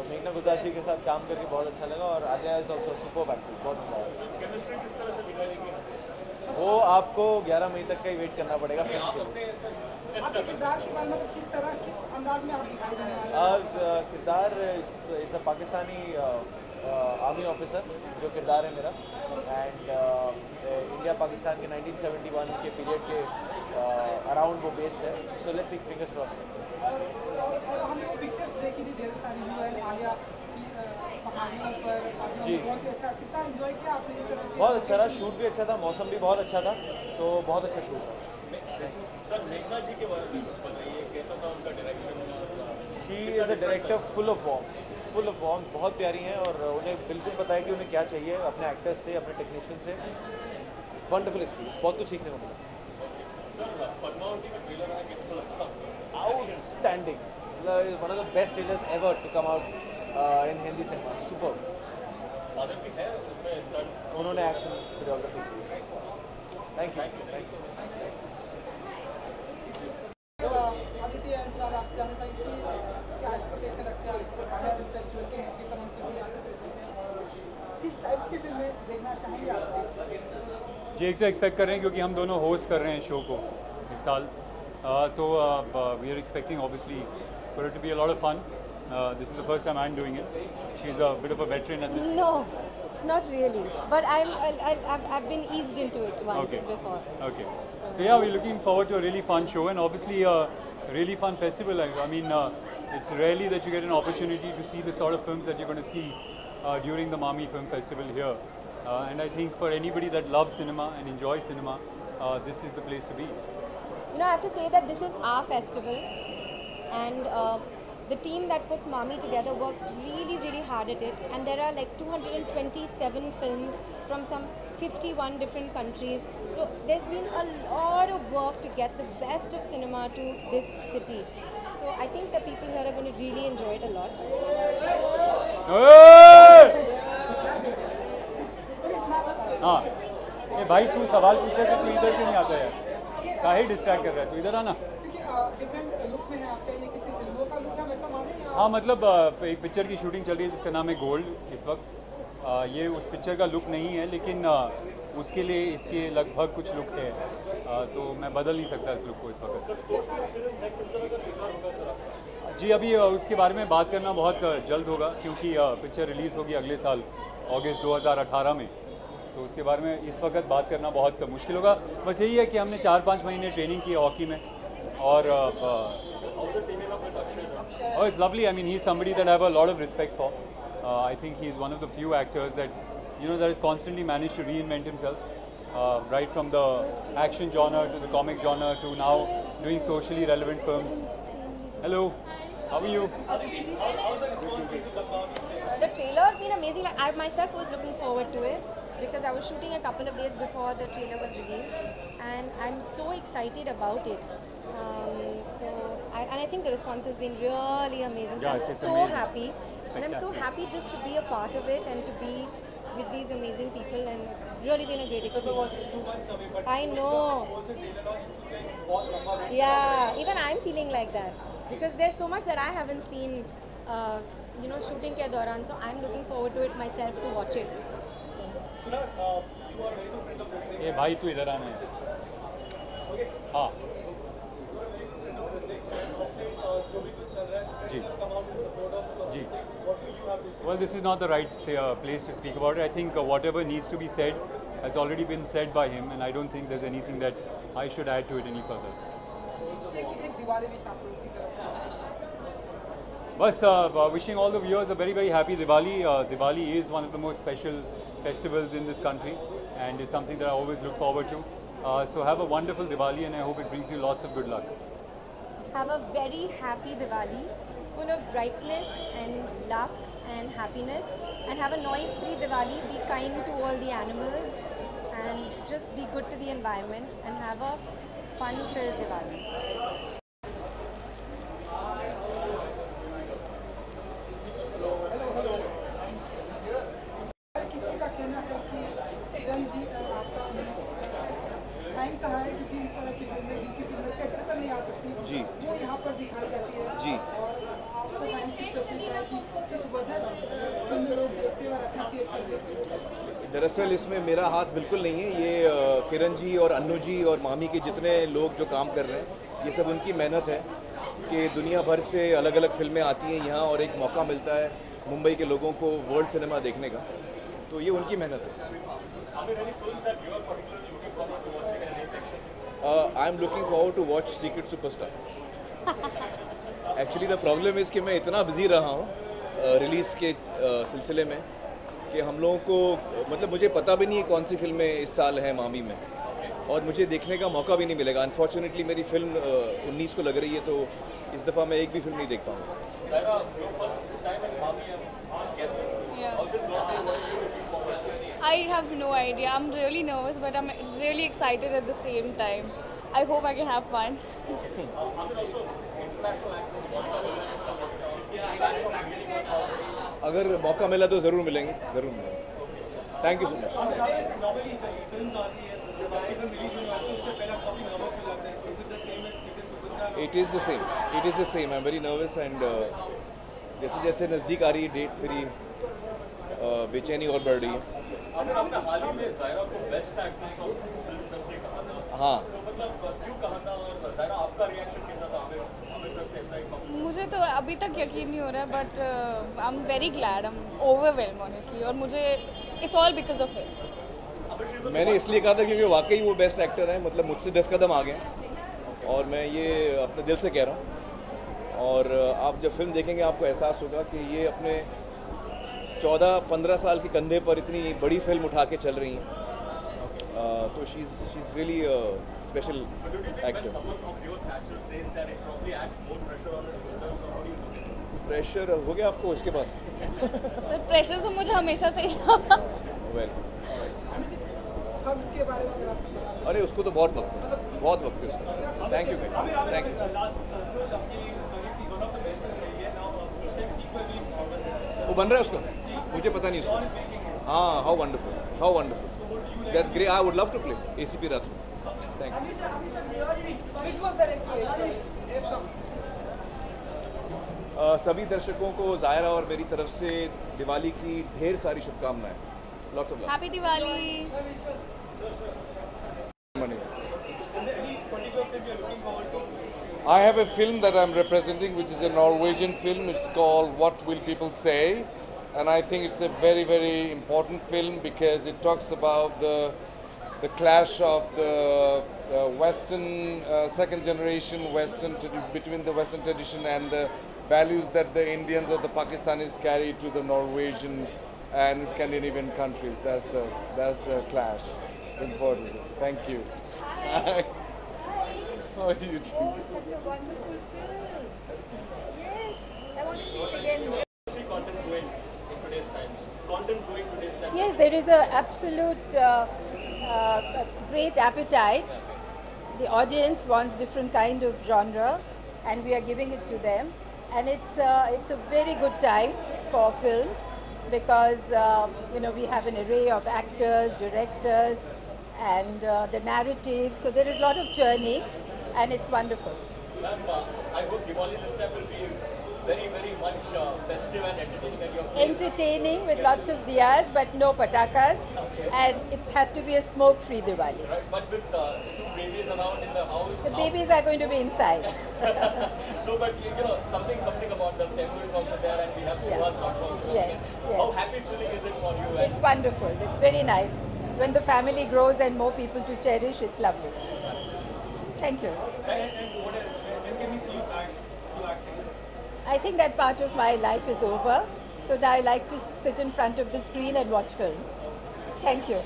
मेघना गुलजार जी के साथ काम करके बहुत अच्छा लगा और Alia is also super actress, बहुत मजा आया। वो आपको 11 मई तक का ही वेट करना पड़ेगा फिल्म के लिए। आपके किरदार के बारे में किस तरह किस अंदाज में आप दिखाई देने वाले हैं? किरदार it's a Pakistani army officer जो किरदार है मेरा एंड इंडिया पाकिस्तान के 1971 के पीरियड के अराउंड वो बेस्ड है। So let's see, fingers crossed. और हमने वो पिक्चर्स देखी थी ढेर सारी व्यू है आलिया की पहाड़ियों पर जी। बहुत ही अच्छा, कितना एंजॉय किया आपने इस तरह के? बहुत अच्छा रहा, शूट भी अच्छा था, मौसम भी बहुत अच्छा था, तो बहुत अच्छा शूट था। सर मेघना जी के बारे में कुछ बताइए, कैसा था उनका direction? She is a director full of warm, बहुत प्यारी हैं और उन्हें बिल्कुल पता है कि उन्हें क्या चाहिए अपने एक्टर्स से, अपने टेक्नीशियन से। वंडरफुल एक्सपीरियंस, बहुत कुछ सीखने को मिला। सर पद्मावती का ट्रेलर है, कैसा लगा? Outstanding, one of the best trailers ever to come out in Hindi cinema, super. Father भी है उसमें स्टंट, उन्होंने एक्शन कोरियोग्राफी की। Thank you. आदित्य अंतराल आपसे जानना चाहिए कि क्या एक्सपेक्टेशन रखते हैं फिल्म फेस्टिवल के मौके पर हमसे भी यहाँ पे प्रेजेंट हैं और किस टाइप की फिल्में देखना चाहेंगे आप? जी, एक तो एक्सपेक्ट कर रहे हैं क्योंकि हम दोनों होस्ट कर रहे हैं शो को इस साल, तो we are expecting obviously for it to be a lot of fun. This is the first time I'm doing it. She's a bit of a veteran at this. No, not really. But I've been eased into it once before. Okay. So yeah, we're looking forward to a really fun show and obviously a really fun festival. I mean, it's rarely that you get an opportunity to see the sort of films that you're going to see during the Mami Film Festival here. And I think for anybody that loves cinema and enjoys cinema, this is the place to be. You know, I have to say that this is our festival, and the team that puts Mami together works really, really hard at it. And there are like 227 films from some 51 different countries. So there's been a lot of work to get the best of cinema to this city. So I think the people here are going to really enjoy it a lot. हाँ, ये भाई तू सवाल पूछ रहा है, तू इधर क्यों नहीं आता यार? काहे डिस्ट्रैक्ट कर रहा है? तू इधर आना। डिफरेंट लुक में है आपका, ये किसी फिल्मों का लुक है वैसा माने? हाँ, मतलब एक पिक्चर की शूटिंग चल रही है जिसका नाम है गोल्ड इस वक्त. ये उस पिक्चर का लुक नहीं है, लेकिन उसके लिए इसके लगभग कुछ लुक है, तो मैं बदल नहीं सकता इस लुक को इस वक्त. जी, अभी उसके बारे में बात करना बहुत जल्द होगा क्योंकि पिक्चर रिलीज़ होगी अगले साल अगस्त 2018 में, तो उसके बारे में इस वक्त बात करना बहुत मुश्किल होगा. बस यही है कि हमने 4-5 महीने ट्रेनिंग की है हॉकी में और it's lovely. I mean, he's somebody that I have a lot of respect for. I think he's one of the few actors that, you know, that has constantly managed to reinvent himself, right from the action genre to the comic genre to now doing socially relevant films. Hello, how are you? The trailer has been amazing. Like, I myself was looking forward to it because I was shooting a couple of days before the trailer was released, and I'm so excited about it. And I think the response has been really amazing. So I'm so happy, and I'm so happy just to be a part of it and to be with these amazing people, and it's really been a great experience. I know. Yeah, even I'm feeling like that because there's so much that I haven't seen, you know, shooting ke dauran. So I'm looking forward to it myself to watch it. ये भाई तू इधर आना है. हाँ. जी. जी. Well, this is not the right place to speak about it. I think whatever needs to be said has already been said by him, and I don't think there's anything that I should add to it any further. Bas, wishing all the viewers a very, very happy Diwali. Diwali is one of the most special festivals in this country, and it's something that I always look forward to. So have a wonderful Diwali, and I hope it brings you lots of good luck. Have a very happy Diwali, full of brightness and luck and happiness, and have a noise-free Diwali. Be kind to all the animals, and just be good to the environment and have a fun-filled Diwali. किसी का कहना है कि किरण जी आपका time कहा है क्योंकि इस तरह की फिल्में जिनकी फिल्में थिएटर पर नहीं आ सकती जी वो यहाँ पर दिखाई जाती है जी और आपको फैंस की पसंद है कि इस वजह से फिल्में लोग देखते हैं और अप्रिशिएट करते हैं। दरअसल इसमें मेरा हाथ बिल्कुल नहीं है, ये किरण जी और अन्नू जी और मामी के जितने लोग जो काम कर रहे हैं ये सब उनकी मेहनत है कि दुनिया भर से अलग अलग फिल्में आती हैं यहाँ और एक मौका मिलता है मुंबई के लोगों को वर्ल्ड सिनेमा देखने का, तो ये उनकी मेहनत है। I am looking forward to watch Secret Superstar. Actually the problem is कि मैं इतना बिजी रहा हूँ रिलीज़ के सिलसिले में कि हम लोगों को मतलब मुझे पता भी नहीं है कौन सी फिल्में इस साल हैं मामी में और मुझे देखने का मौका भी नहीं मिलेगा। अनफॉर्चुनेटली मेरी फिल्म 19 को लग रही है, तो इस दफ़ा मैं एक भी फिल्म नहीं देख पाऊँगा। I have no idea. I'm really nervous, but I'm really excited at the same time. I hope I can have fun. अगर मौका मिला तो ज़रूर मिलेंगे, ज़रूर मिलेंगे। Thank you so much. It is the same, it is the same. I am very nervous and जैसे जैसे नज़दीक आ रही है डेट मेरी बेचैनी और बढ़ रही है। हाँ, मुझे तो अभी तक यकीन नहीं हो रहा है, but I am very glad, I M overwhelm honestly, और मुझे it's all because of him. मैंने इसलिए कहा था क्योंकि वाकई वो बेस्ट एक्टर है, मतलब मुझसे 10 कदम आगे हैं और मैं ये अपने दिल से कह रहा हूँ। और आप जब फिल्म देखेंगे आपको एहसास होगा कि ये अपने 14-15 साल के कंधे पर इतनी बड़ी फिल्म उठा के चल रही हैं, तो she is really special actor. Pressure हो गया आपको इसके बाद? सर प्रेशर तो मुझे हमेशा से ही वेल अरे उसको तो बहुत वक्त है, बहुत वक्त है उसको। Thank you, thank you. वो बन रहा है उसका, मुझे पता नहीं उसको। हाँ, how wonderful, how wonderful, that's great. I would love to play ACP Rathore. Thank you. सभी दर्शकों को ज़ायरा और मेरी तरफ से दिवाली की ढेर सारी शुभकामनाएं। Lots of love. Happy Diwali. I have a film that I'm representing, which is a Norwegian film. It's called What Will People Say? And I think it's a very, very important film because it talks about the clash of the Western, second generation Western, between the Western tradition and the values that the Indians or the Pakistanis carry to the Norwegian and Scandinavian countries. That's the clash. Looking forward to it. Thank you. How are you doing? Oh, such a wonderful film. Yes, I want to see it again. Yes, there is an absolute great appetite. The audience wants different kind of genre, and we are giving it to them. And it's a very good time for films because we have an array of actors, directors, and the narrative. So there is a lot of churning, and it's wonderful. I hope Diwali this time will be very, very much festive and entertaining at your place. Entertaining with lots of diyas, but no patakas, and it has to be a smoke-free Diwali. Right, but with 2 babies around in the house. The babies are going to be inside. No, but something about the temple is also there, and we have Suhas also. Yes, yes. How happy feeling is it for you? It's wonderful. It's very nice. When the family grows and more people to cherish, it's lovely. Thank you. I think that part of my life is over. So now I like to sit in front of the screen and watch films. Thank you.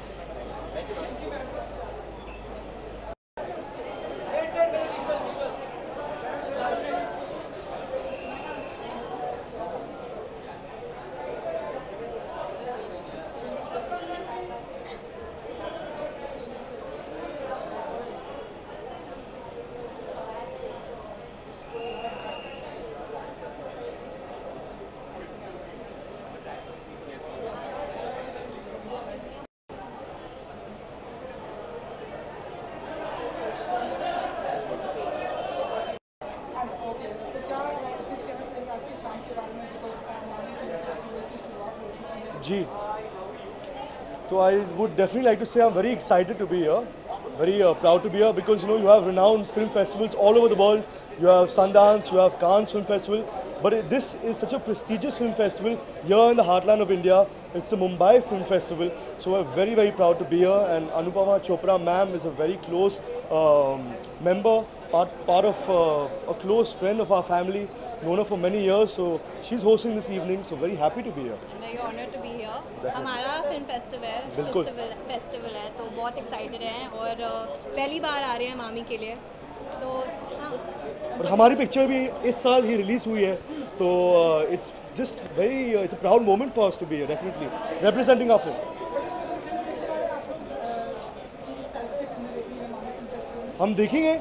G. So I would definitely like to say I'm very excited to be here, very proud to be here because you have renowned film festivals all over the world. You have Sundance, you have Cannes Film Festival, but this is such a prestigious film festival here in the heartland of India. It's the Mumbai Film Festival, so we're very, very proud to be here. And Anupama Chopra ma'am is a very close member, part of a close friend of our family, known her for many years. So she's hosting this evening, so very happy to be here. I'm very honored to be here. Definitely. हमारा film festival है तो बहुत excited हैं और पहली बार आ रहे हैं मामी के लिए तो हाँ और हमारी पिक्चर भी इस साल ही रिलीज हुई है तो it's just very it's a proud moment for us to be here definitely representing our film हम देखेंगे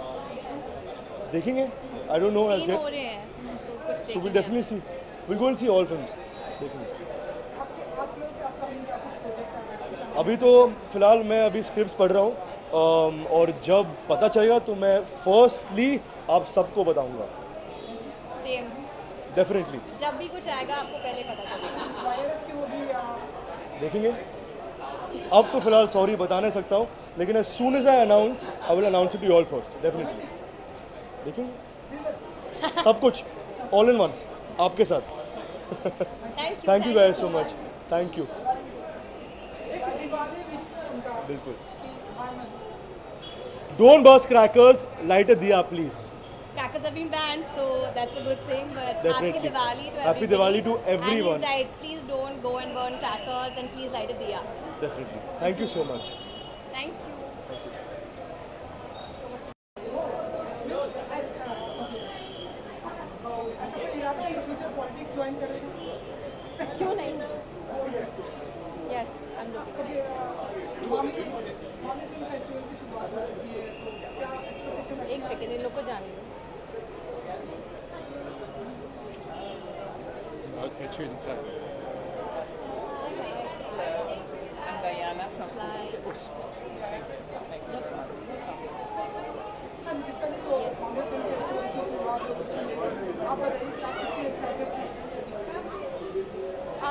I don't know as yet so will definitely see will go and see all films देखेंगे अभी तो फिलहाल मैं अभी scripts पढ़ रहा हूँ और जब पता चलेगा तो मैं फर्स्टली आप सबको बताऊंगा सेम डेफिनेटली जब भी कुछ आएगा आपको पहले पता चलेगा देखेंगे अब तो फिलहाल सॉरी बता नहीं सकता हूँ लेकिन as soon as I announce I will announce it to all first definitely देखेंगे सब कुछ ऑल इन वन आपके साथ thank you guys so much thank you बिल्कुल Don't burst crackers, light a diya please. Crackers have been banned, so that's a good thing. But Definitely. Happy Diwali to everybody. Happy Diwali to everyone. And he's right, please don't go and burn crackers and please light a diya. Definitely. Thank you so much. Thank you. क्यों नहीं? Yes, I'm looking. एक second in लोग को जाने दो I'll catch you inside. I'm Diana from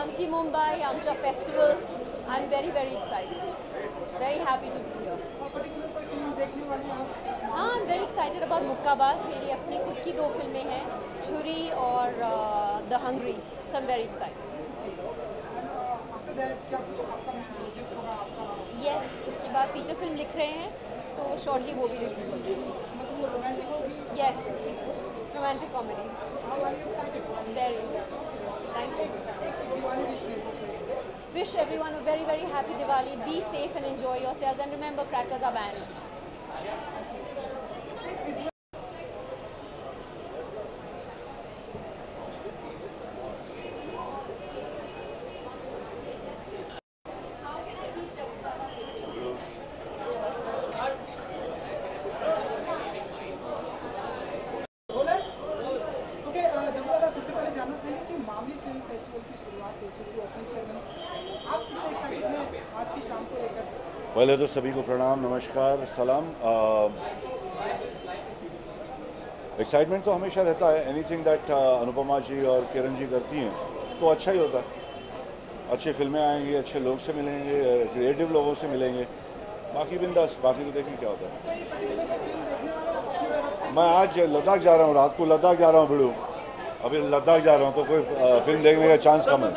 आमची मुंबई आमचा festival I am very very excited very happy to be here हाँ I am very excited about Mukkabaaz मेरी अपनी खुद की 2 फिल्में हैं छुरी और the hungry so I am very excited yes इसके बाद फीचर फिल्म लिख रहे हैं तो शॉर्टली वो भी रिलीज हो जाएगी yes romantic comedy very thank you Wish everyone a very very happy Diwali. Be safe and enjoy yourselves and remember crackers are banned. पहले तो सभी को प्रणाम नमस्कार सलाम एक्साइटमेंट तो हमेशा रहता है एनीथिंग दैट अनुपमा जी और किरण जी करती हैं तो अच्छा ही होता है अच्छी फिल्में आएंगी अच्छे लोग से मिलेंगे क्रिएटिव लोगों से मिलेंगे बाकी बिंदास बाकी तो देखें क्या होता है मैं आज लद्दाख जा रहा हूँ रात को लद्दाख जा रहा हूँ बिड़ू अभी लद्दाख जा रहा हूँ तो कोई फिल्म देखने का चांस कम है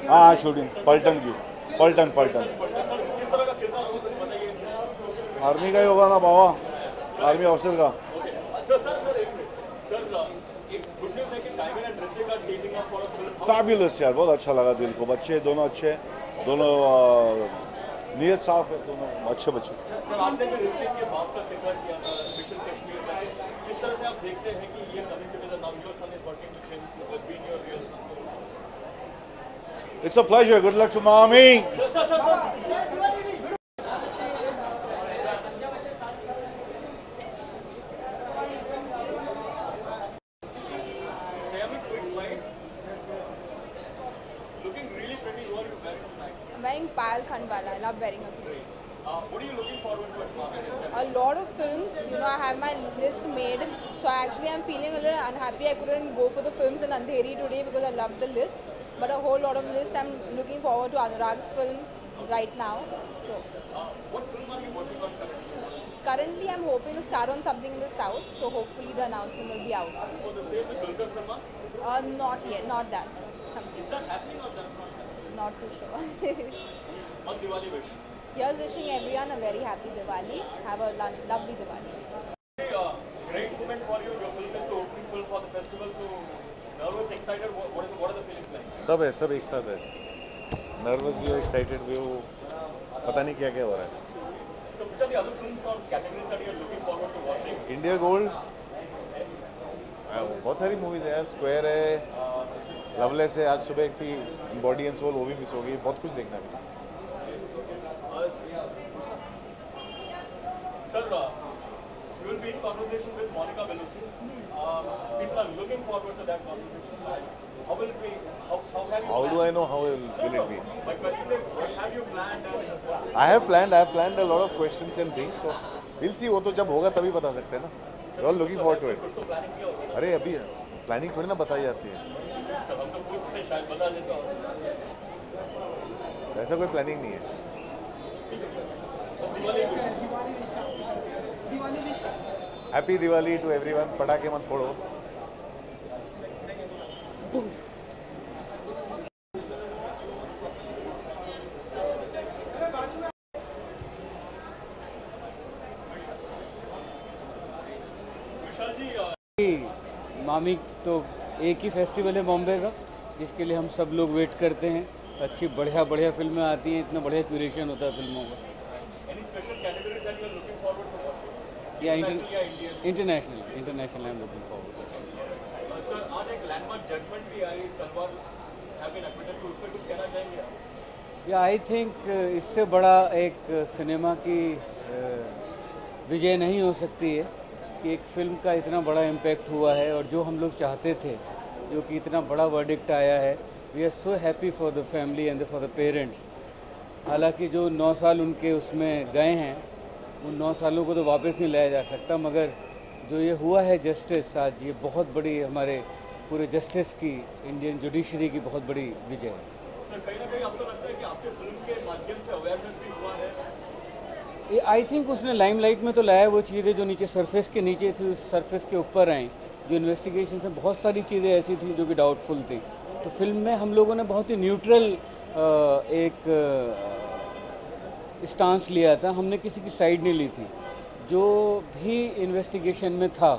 हाँ शूटिंग पलटन की पलटन आर्मी का ही होगा ना बाबा आर्मी ऑफिसर का फैबुलस यार बहुत अच्छा लगा दिल को बच्चे दोनों अच्छे दोनों नीयत साफ है दोनों अच्छे बच्चे सर आपने जो ऋतिक के बाप का किरदार किया था मिशन कश्मीर में किस तरह से आप देखते हैं कि ये coming together now your son is working with him he was being your real son It's a pleasure. Good luck to mommy. Sir. Wearing Payal Khandwala. I love wearing her clothes. What are you looking forward to at Mami this time? A lot of films. I have my list made. So actually I'm feeling a little unhappy I couldn't go for the films in Andheri today because I loved the list. But a whole lot of list. I'm looking forward to Anurag's film right now. So What film are you working on currently? currently I'm hoping to start on something in the south. So hopefully the announcement will be out. Oh, the same with Dulquer Salmaan? Not yet, not that. Something. Is that happening or that's not happening? Not too sure. On Diwali wish. Here's wishing everyone a very happy Diwali. Have a lovely Diwali. Great moment for you. Your film is the opening film for the festival. So nervous, excited. What are the feelings like? सब एक साथ है. Nervous भी हो, excited भी हो, पता नहीं क्या क्या हो रहा है. So which are the other films or categories that you are looking forward to watching? India gold, बहुत सारी मूवीज है. स्क्वायर है, लवलेस है. आज सुबह एक थी बॉडी एंड सोल, वो भी मिस हो गई. बहुत कुछ देखना है. Sir, you will be in conversation with Monica Bellucci. People are looking forward to that conversation. So how will it be? How have you? How do I know how will it be? My question is, what have you planned? I have planned a lot of questions and things. So we'll see. वो तो जब होगा तभी बता सकते हैं ना. We are looking forward to it. कुछ तो प्लानिंग किया होगा. अरे अभी प्लानिंग थोड़ी ना बताई जाती है. सर हम तो पूछते शायद बता देता हूँ. ऐसा कोई प्लानिंग नहीं है. Happy Diwali to everyone. पटाखे मत फोड़ो. मामी तो एक ही फेस्टिवल है बॉम्बे का जिसके लिए हम सब लोग वेट करते हैं. अच्छी बढ़िया फिल्में आती हैं. इतना बढ़िया क्यूरेशन होता है फिल्मों का. Any special categories that you are looking forward to watching? या Indian. International I am looking forward. Sir आज एक लैंडमार्क जजमेंट भी आई. तलवार हैव बीन एक्विटेड. तो उस पर कुछ कहना चाहेंगे आप? या आई थिंक इससे बड़ा एक सिनेमा की विजय नहीं हो सकती है कि एक फिल्म का इतना बड़ा इम्पैक्ट हुआ है और जो हम लोग चाहते थे, जो कि इतना बड़ा वर्डिक्ट आया है. We are so happy for the family and for the parents. हालांकि जो 9 साल उनके उसमें गए हैं, उन 9 सालों को तो वापस नहीं लाया जा सकता, मगर जो ये हुआ है जस्टिस आज, ये बहुत बड़ी हमारे पूरे जस्टिस की, इंडियन जुडिशरी की बहुत बड़ी विजय है. सर कहीं ना कहीं आपको लगता है कि आपके फिल्म के माध्यम से अवेयरनेस भी हुआ है? आई थिंक उसने लाइमलाइट में तो लाया वो चीज़ें जो नीचे सरफेस के नीचे थी, उस सरफेस के ऊपर आई. जो इन्वेस्टिगेशन से बहुत सारी चीज़ें ऐसी थी जो कि डाउटफुल थी. तो फिल्म में हम लोगों ने बहुत ही न्यूट्रल एक स्टांस लिया था. हमने किसी की साइड नहीं ली थी. जो भी इन्वेस्टिगेशन में था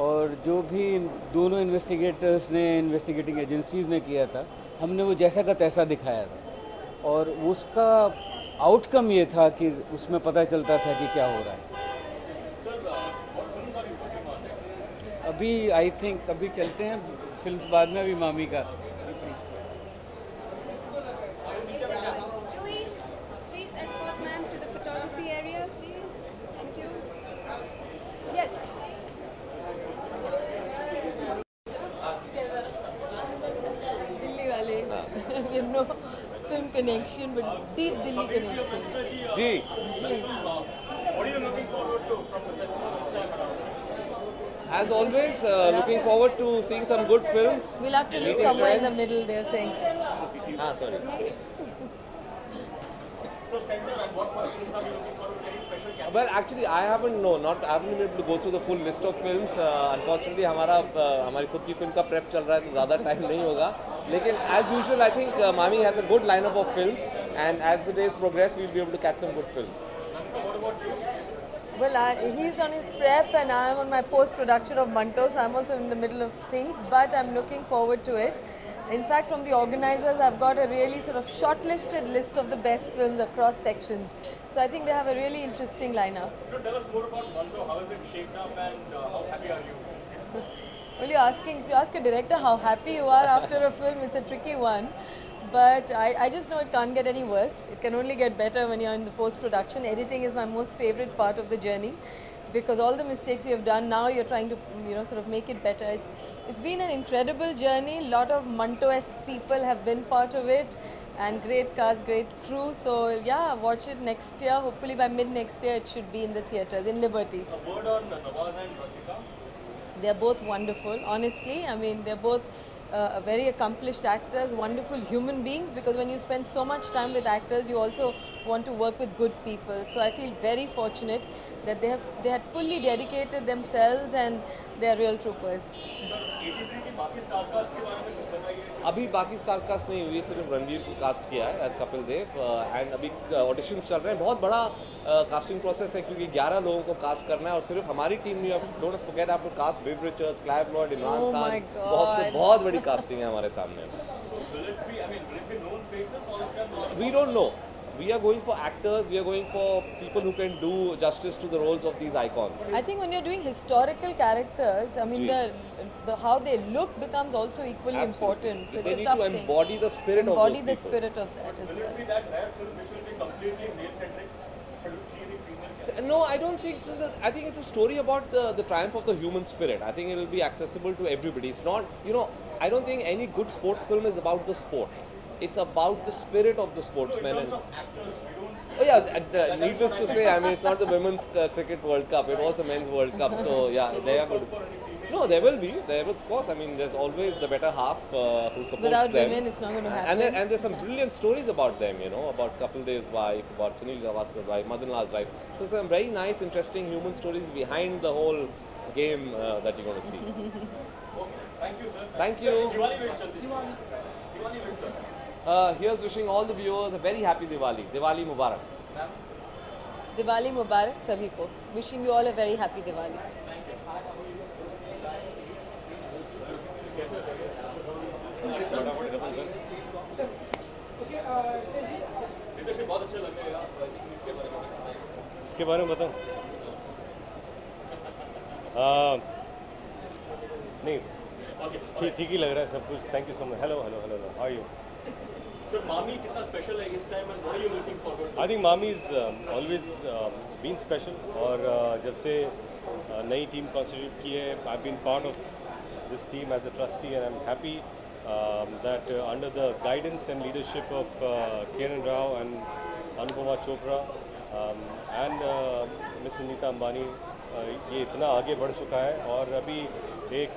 और जो भी दोनों इन्वेस्टिगेटर्स ने, इन्वेस्टिगेटिंग एजेंसीज ने किया था, हमने वो जैसा का तैसा दिखाया था. और उसका आउटकम ये था कि उसमें पता चलता था कि क्या हो रहा है. अभी आई थिंक अभी चलते हैं फिल्म बाद में. अभी मामी का दिल्ली वाले you know film connection but deep Delhi connection. Ji. What are you looking forward to from the festival this time around? As always, looking forward to seeing some good films. We'll have to meet somewhere in the middle, they're saying. Sorry. So center and what films are you looking forward to? Any special category? Well, actually, I haven't been able to go through the full list of films. Unfortunately, हमारी खुद की film का prep चल रहा है तो ज़्यादा time नहीं होगा. लेकिन as usual, I think Mami has a good lineup of films, and as the days progress, we'll be able to catch some good films. What about you? Well, he's on his prep and I'm on my post-production of Manto, so I'm also in the middle of things, but I'm looking forward to it. In fact, from the organizers, I've got a really sort of shortlisted list of the best films across sections. So I think they have a really interesting lineup. Tell us more about Manto. How is it shaped up and how happy are you? Well, if you ask a director how happy you are after a film, it's a tricky one. But I just know it can't get any worse. It can only get better when you're in the post-production. Editing is my most favorite part of the journey, because all the mistakes you have done, now you're trying to sort of make it better. It's been an incredible journey. A lot of Manto-esque people have been part of it, and great cast, great crew. So yeah, watch it next year. Hopefully by mid next year it should be in the theatres in Liberty. A word on Nawaz and Rasika? They're both wonderful, honestly. I mean, they're both very accomplished actors, wonderful human beings, because when you spend so much time with actors, you also want to work with good people. So I feel very fortunate that they had fully dedicated themselves and they're real troopers. अभी बाकी star cast नहीं हुई, सिर्फ रणवीर को cast किया है as Kapil Dev and अभी auditions चल रहे हैं. बहुत बड़ा कास्टिंग प्रोसेस है क्योंकि 11 लोगों को कास्ट करना है और सिर्फ हमारी टीम में. डोंट फॉरगेट आपको cast Viv Richards, Clive Lloyd, Imran Khan, बहुत बड़ी कास्टिंग है हमारे सामने. We don't know. We are going for actors, we are going for people who can do justice to the roles of these icons. I think when you're doing historical characters, I mean, how they look becomes also equally important. So they it's need a tough to thing. embody the spirit of those Embody the people. spirit of that as Will it be that rare film which will be completely male-centric, but will see the female? No, I don't think so. I think it's a story about the triumph of the human spirit. I think it will be accessible to everybody. It's not, I don't think any good sports film is about the sport. It's about the spirit of the sportsman. In terms of actors, we don't... Oh yeah, needless to say, I mean, it's not the Women's Cricket World Cup. It was the Men's World Cup. So yeah, they are good. No, there will be. There will, of course. I mean, there's always the better half who supports Without them. women, it's not going to happen. And there's some brilliant stories about them, about Kapil Dev's wife, about Sunil Gavaskar's wife, Madan Lal's wife. So some very nice, interesting human stories behind the whole game that you're going to see. Thank you, sir. Thank you. Diwali wish, Jaldi. Diwali wish, sir. Here's wishing all the viewers a very happy Diwali. Diwali Mubarak. Diwali Mubarak sabhi ko. Wishing you all a very happy Diwali. बहुत अच्छे लग रहे हैं आप इस गीत के बारे में. इसके बारे में बताऊं? नहीं, ठीक ही लग रहा है सब कुछ. Thank you so much. Hello hello hello how are you? Sir, Mami कितना special है इस time and what are you looking forward to? I think Mami is always been special. और जब से नई टीम constitute की है, I've been part of this team as a trustee and I'm happy that under the guidance and leadership of Kiran Rao and Anupama Chopra and Miss Sunita Ambani, ये इतना आगे बढ़ चुका है और अभी एक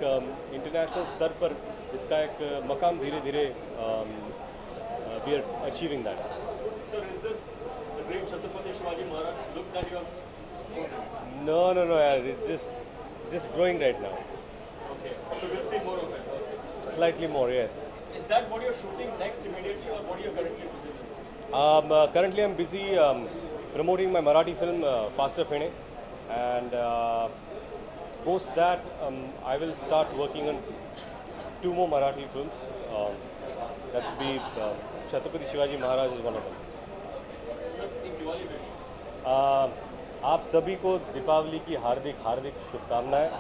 इंटरनेशनल स्तर पर इसका एक मकाम धीरे धीरे we are achieving that. Sir, is this the great Chhatrapati Shivaji Maharaj look that you have? No, it's just growing right now. Okay, so we'll see more of it. Okay. Slightly more, yes. Is that what you're shooting next immediately or what are you currently busy with? Currently I'm busy promoting my Marathi film Faster Fene, and post that I will start working on 2 more Marathi films. That will be Chhatrapati Shivaji Maharaj is one of them. आप सभी को दीपावली की हार्दिक हार्दिक शुभकामनाएं.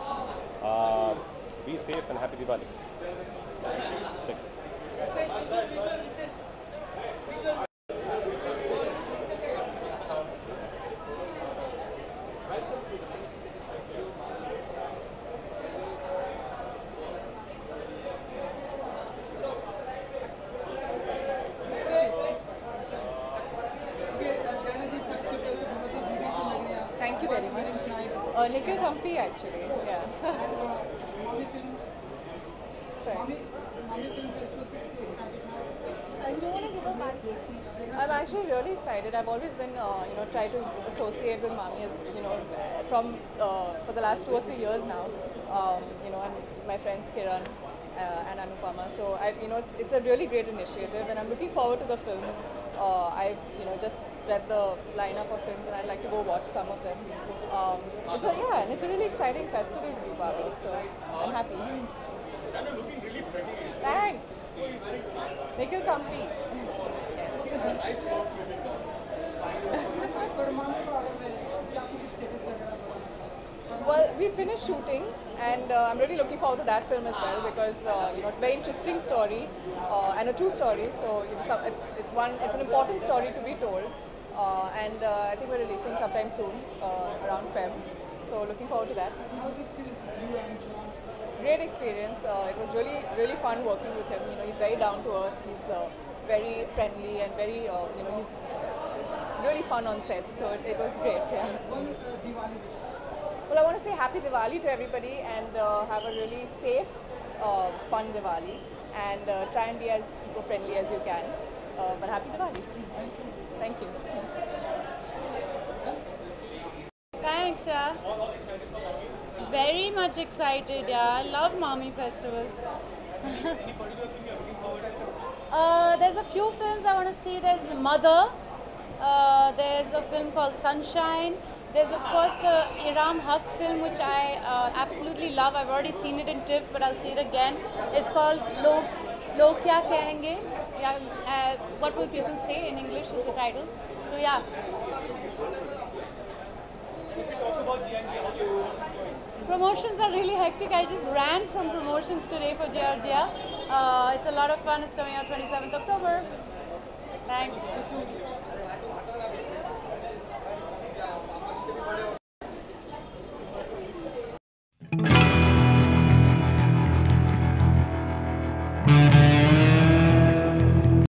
Be safe and happy Diwali. Thank you very much. Nikhil Thampi actually, yeah. Sorry. I'm actually really excited. I've always been, tried to associate with Mami as, from for the last 2 or 3 years now. I'm my friends Kiran and Anupama. So it's a really great initiative, and I'm looking forward to the films. I've just read the lineup of films, and I'd like to go watch some of them. And it's a really exciting festival to be part of. So I'm happy. You're looking really pretty. Thanks. Nikhil Thampi. It's a nice cross between them. Well, we finished shooting, and I'm really looking forward to that film as well because it's a very interesting story and a true story. So it's an important story to be told, and I think we're releasing sometime soon, around Feb. So looking forward to that. Great experience. It was really fun working with him. He's very down to earth. He's very friendly and very he's really fun on set. So it was great. Yeah. Well, I want to say Happy Diwali to everybody and have a really safe, fun Diwali, and try and be as eco-friendly as you can. But Happy Diwali. Thank you. Thanks, yeah. Very much excited, yeah. I love Mami Festival. There's a few films I want to see. There's Mother. There's a film called Sunshine. There's of course the Iram Haq film, which I absolutely love. I've already seen it in TIFF, but I'll see it again. It's called Log Kya Kahenge? Yeah, what will people say in English is the title. So yeah. Promotions are really hectic. I just ran from promotions today for Georgia. It's a lot of fun. It's coming out 27th October. Thanks.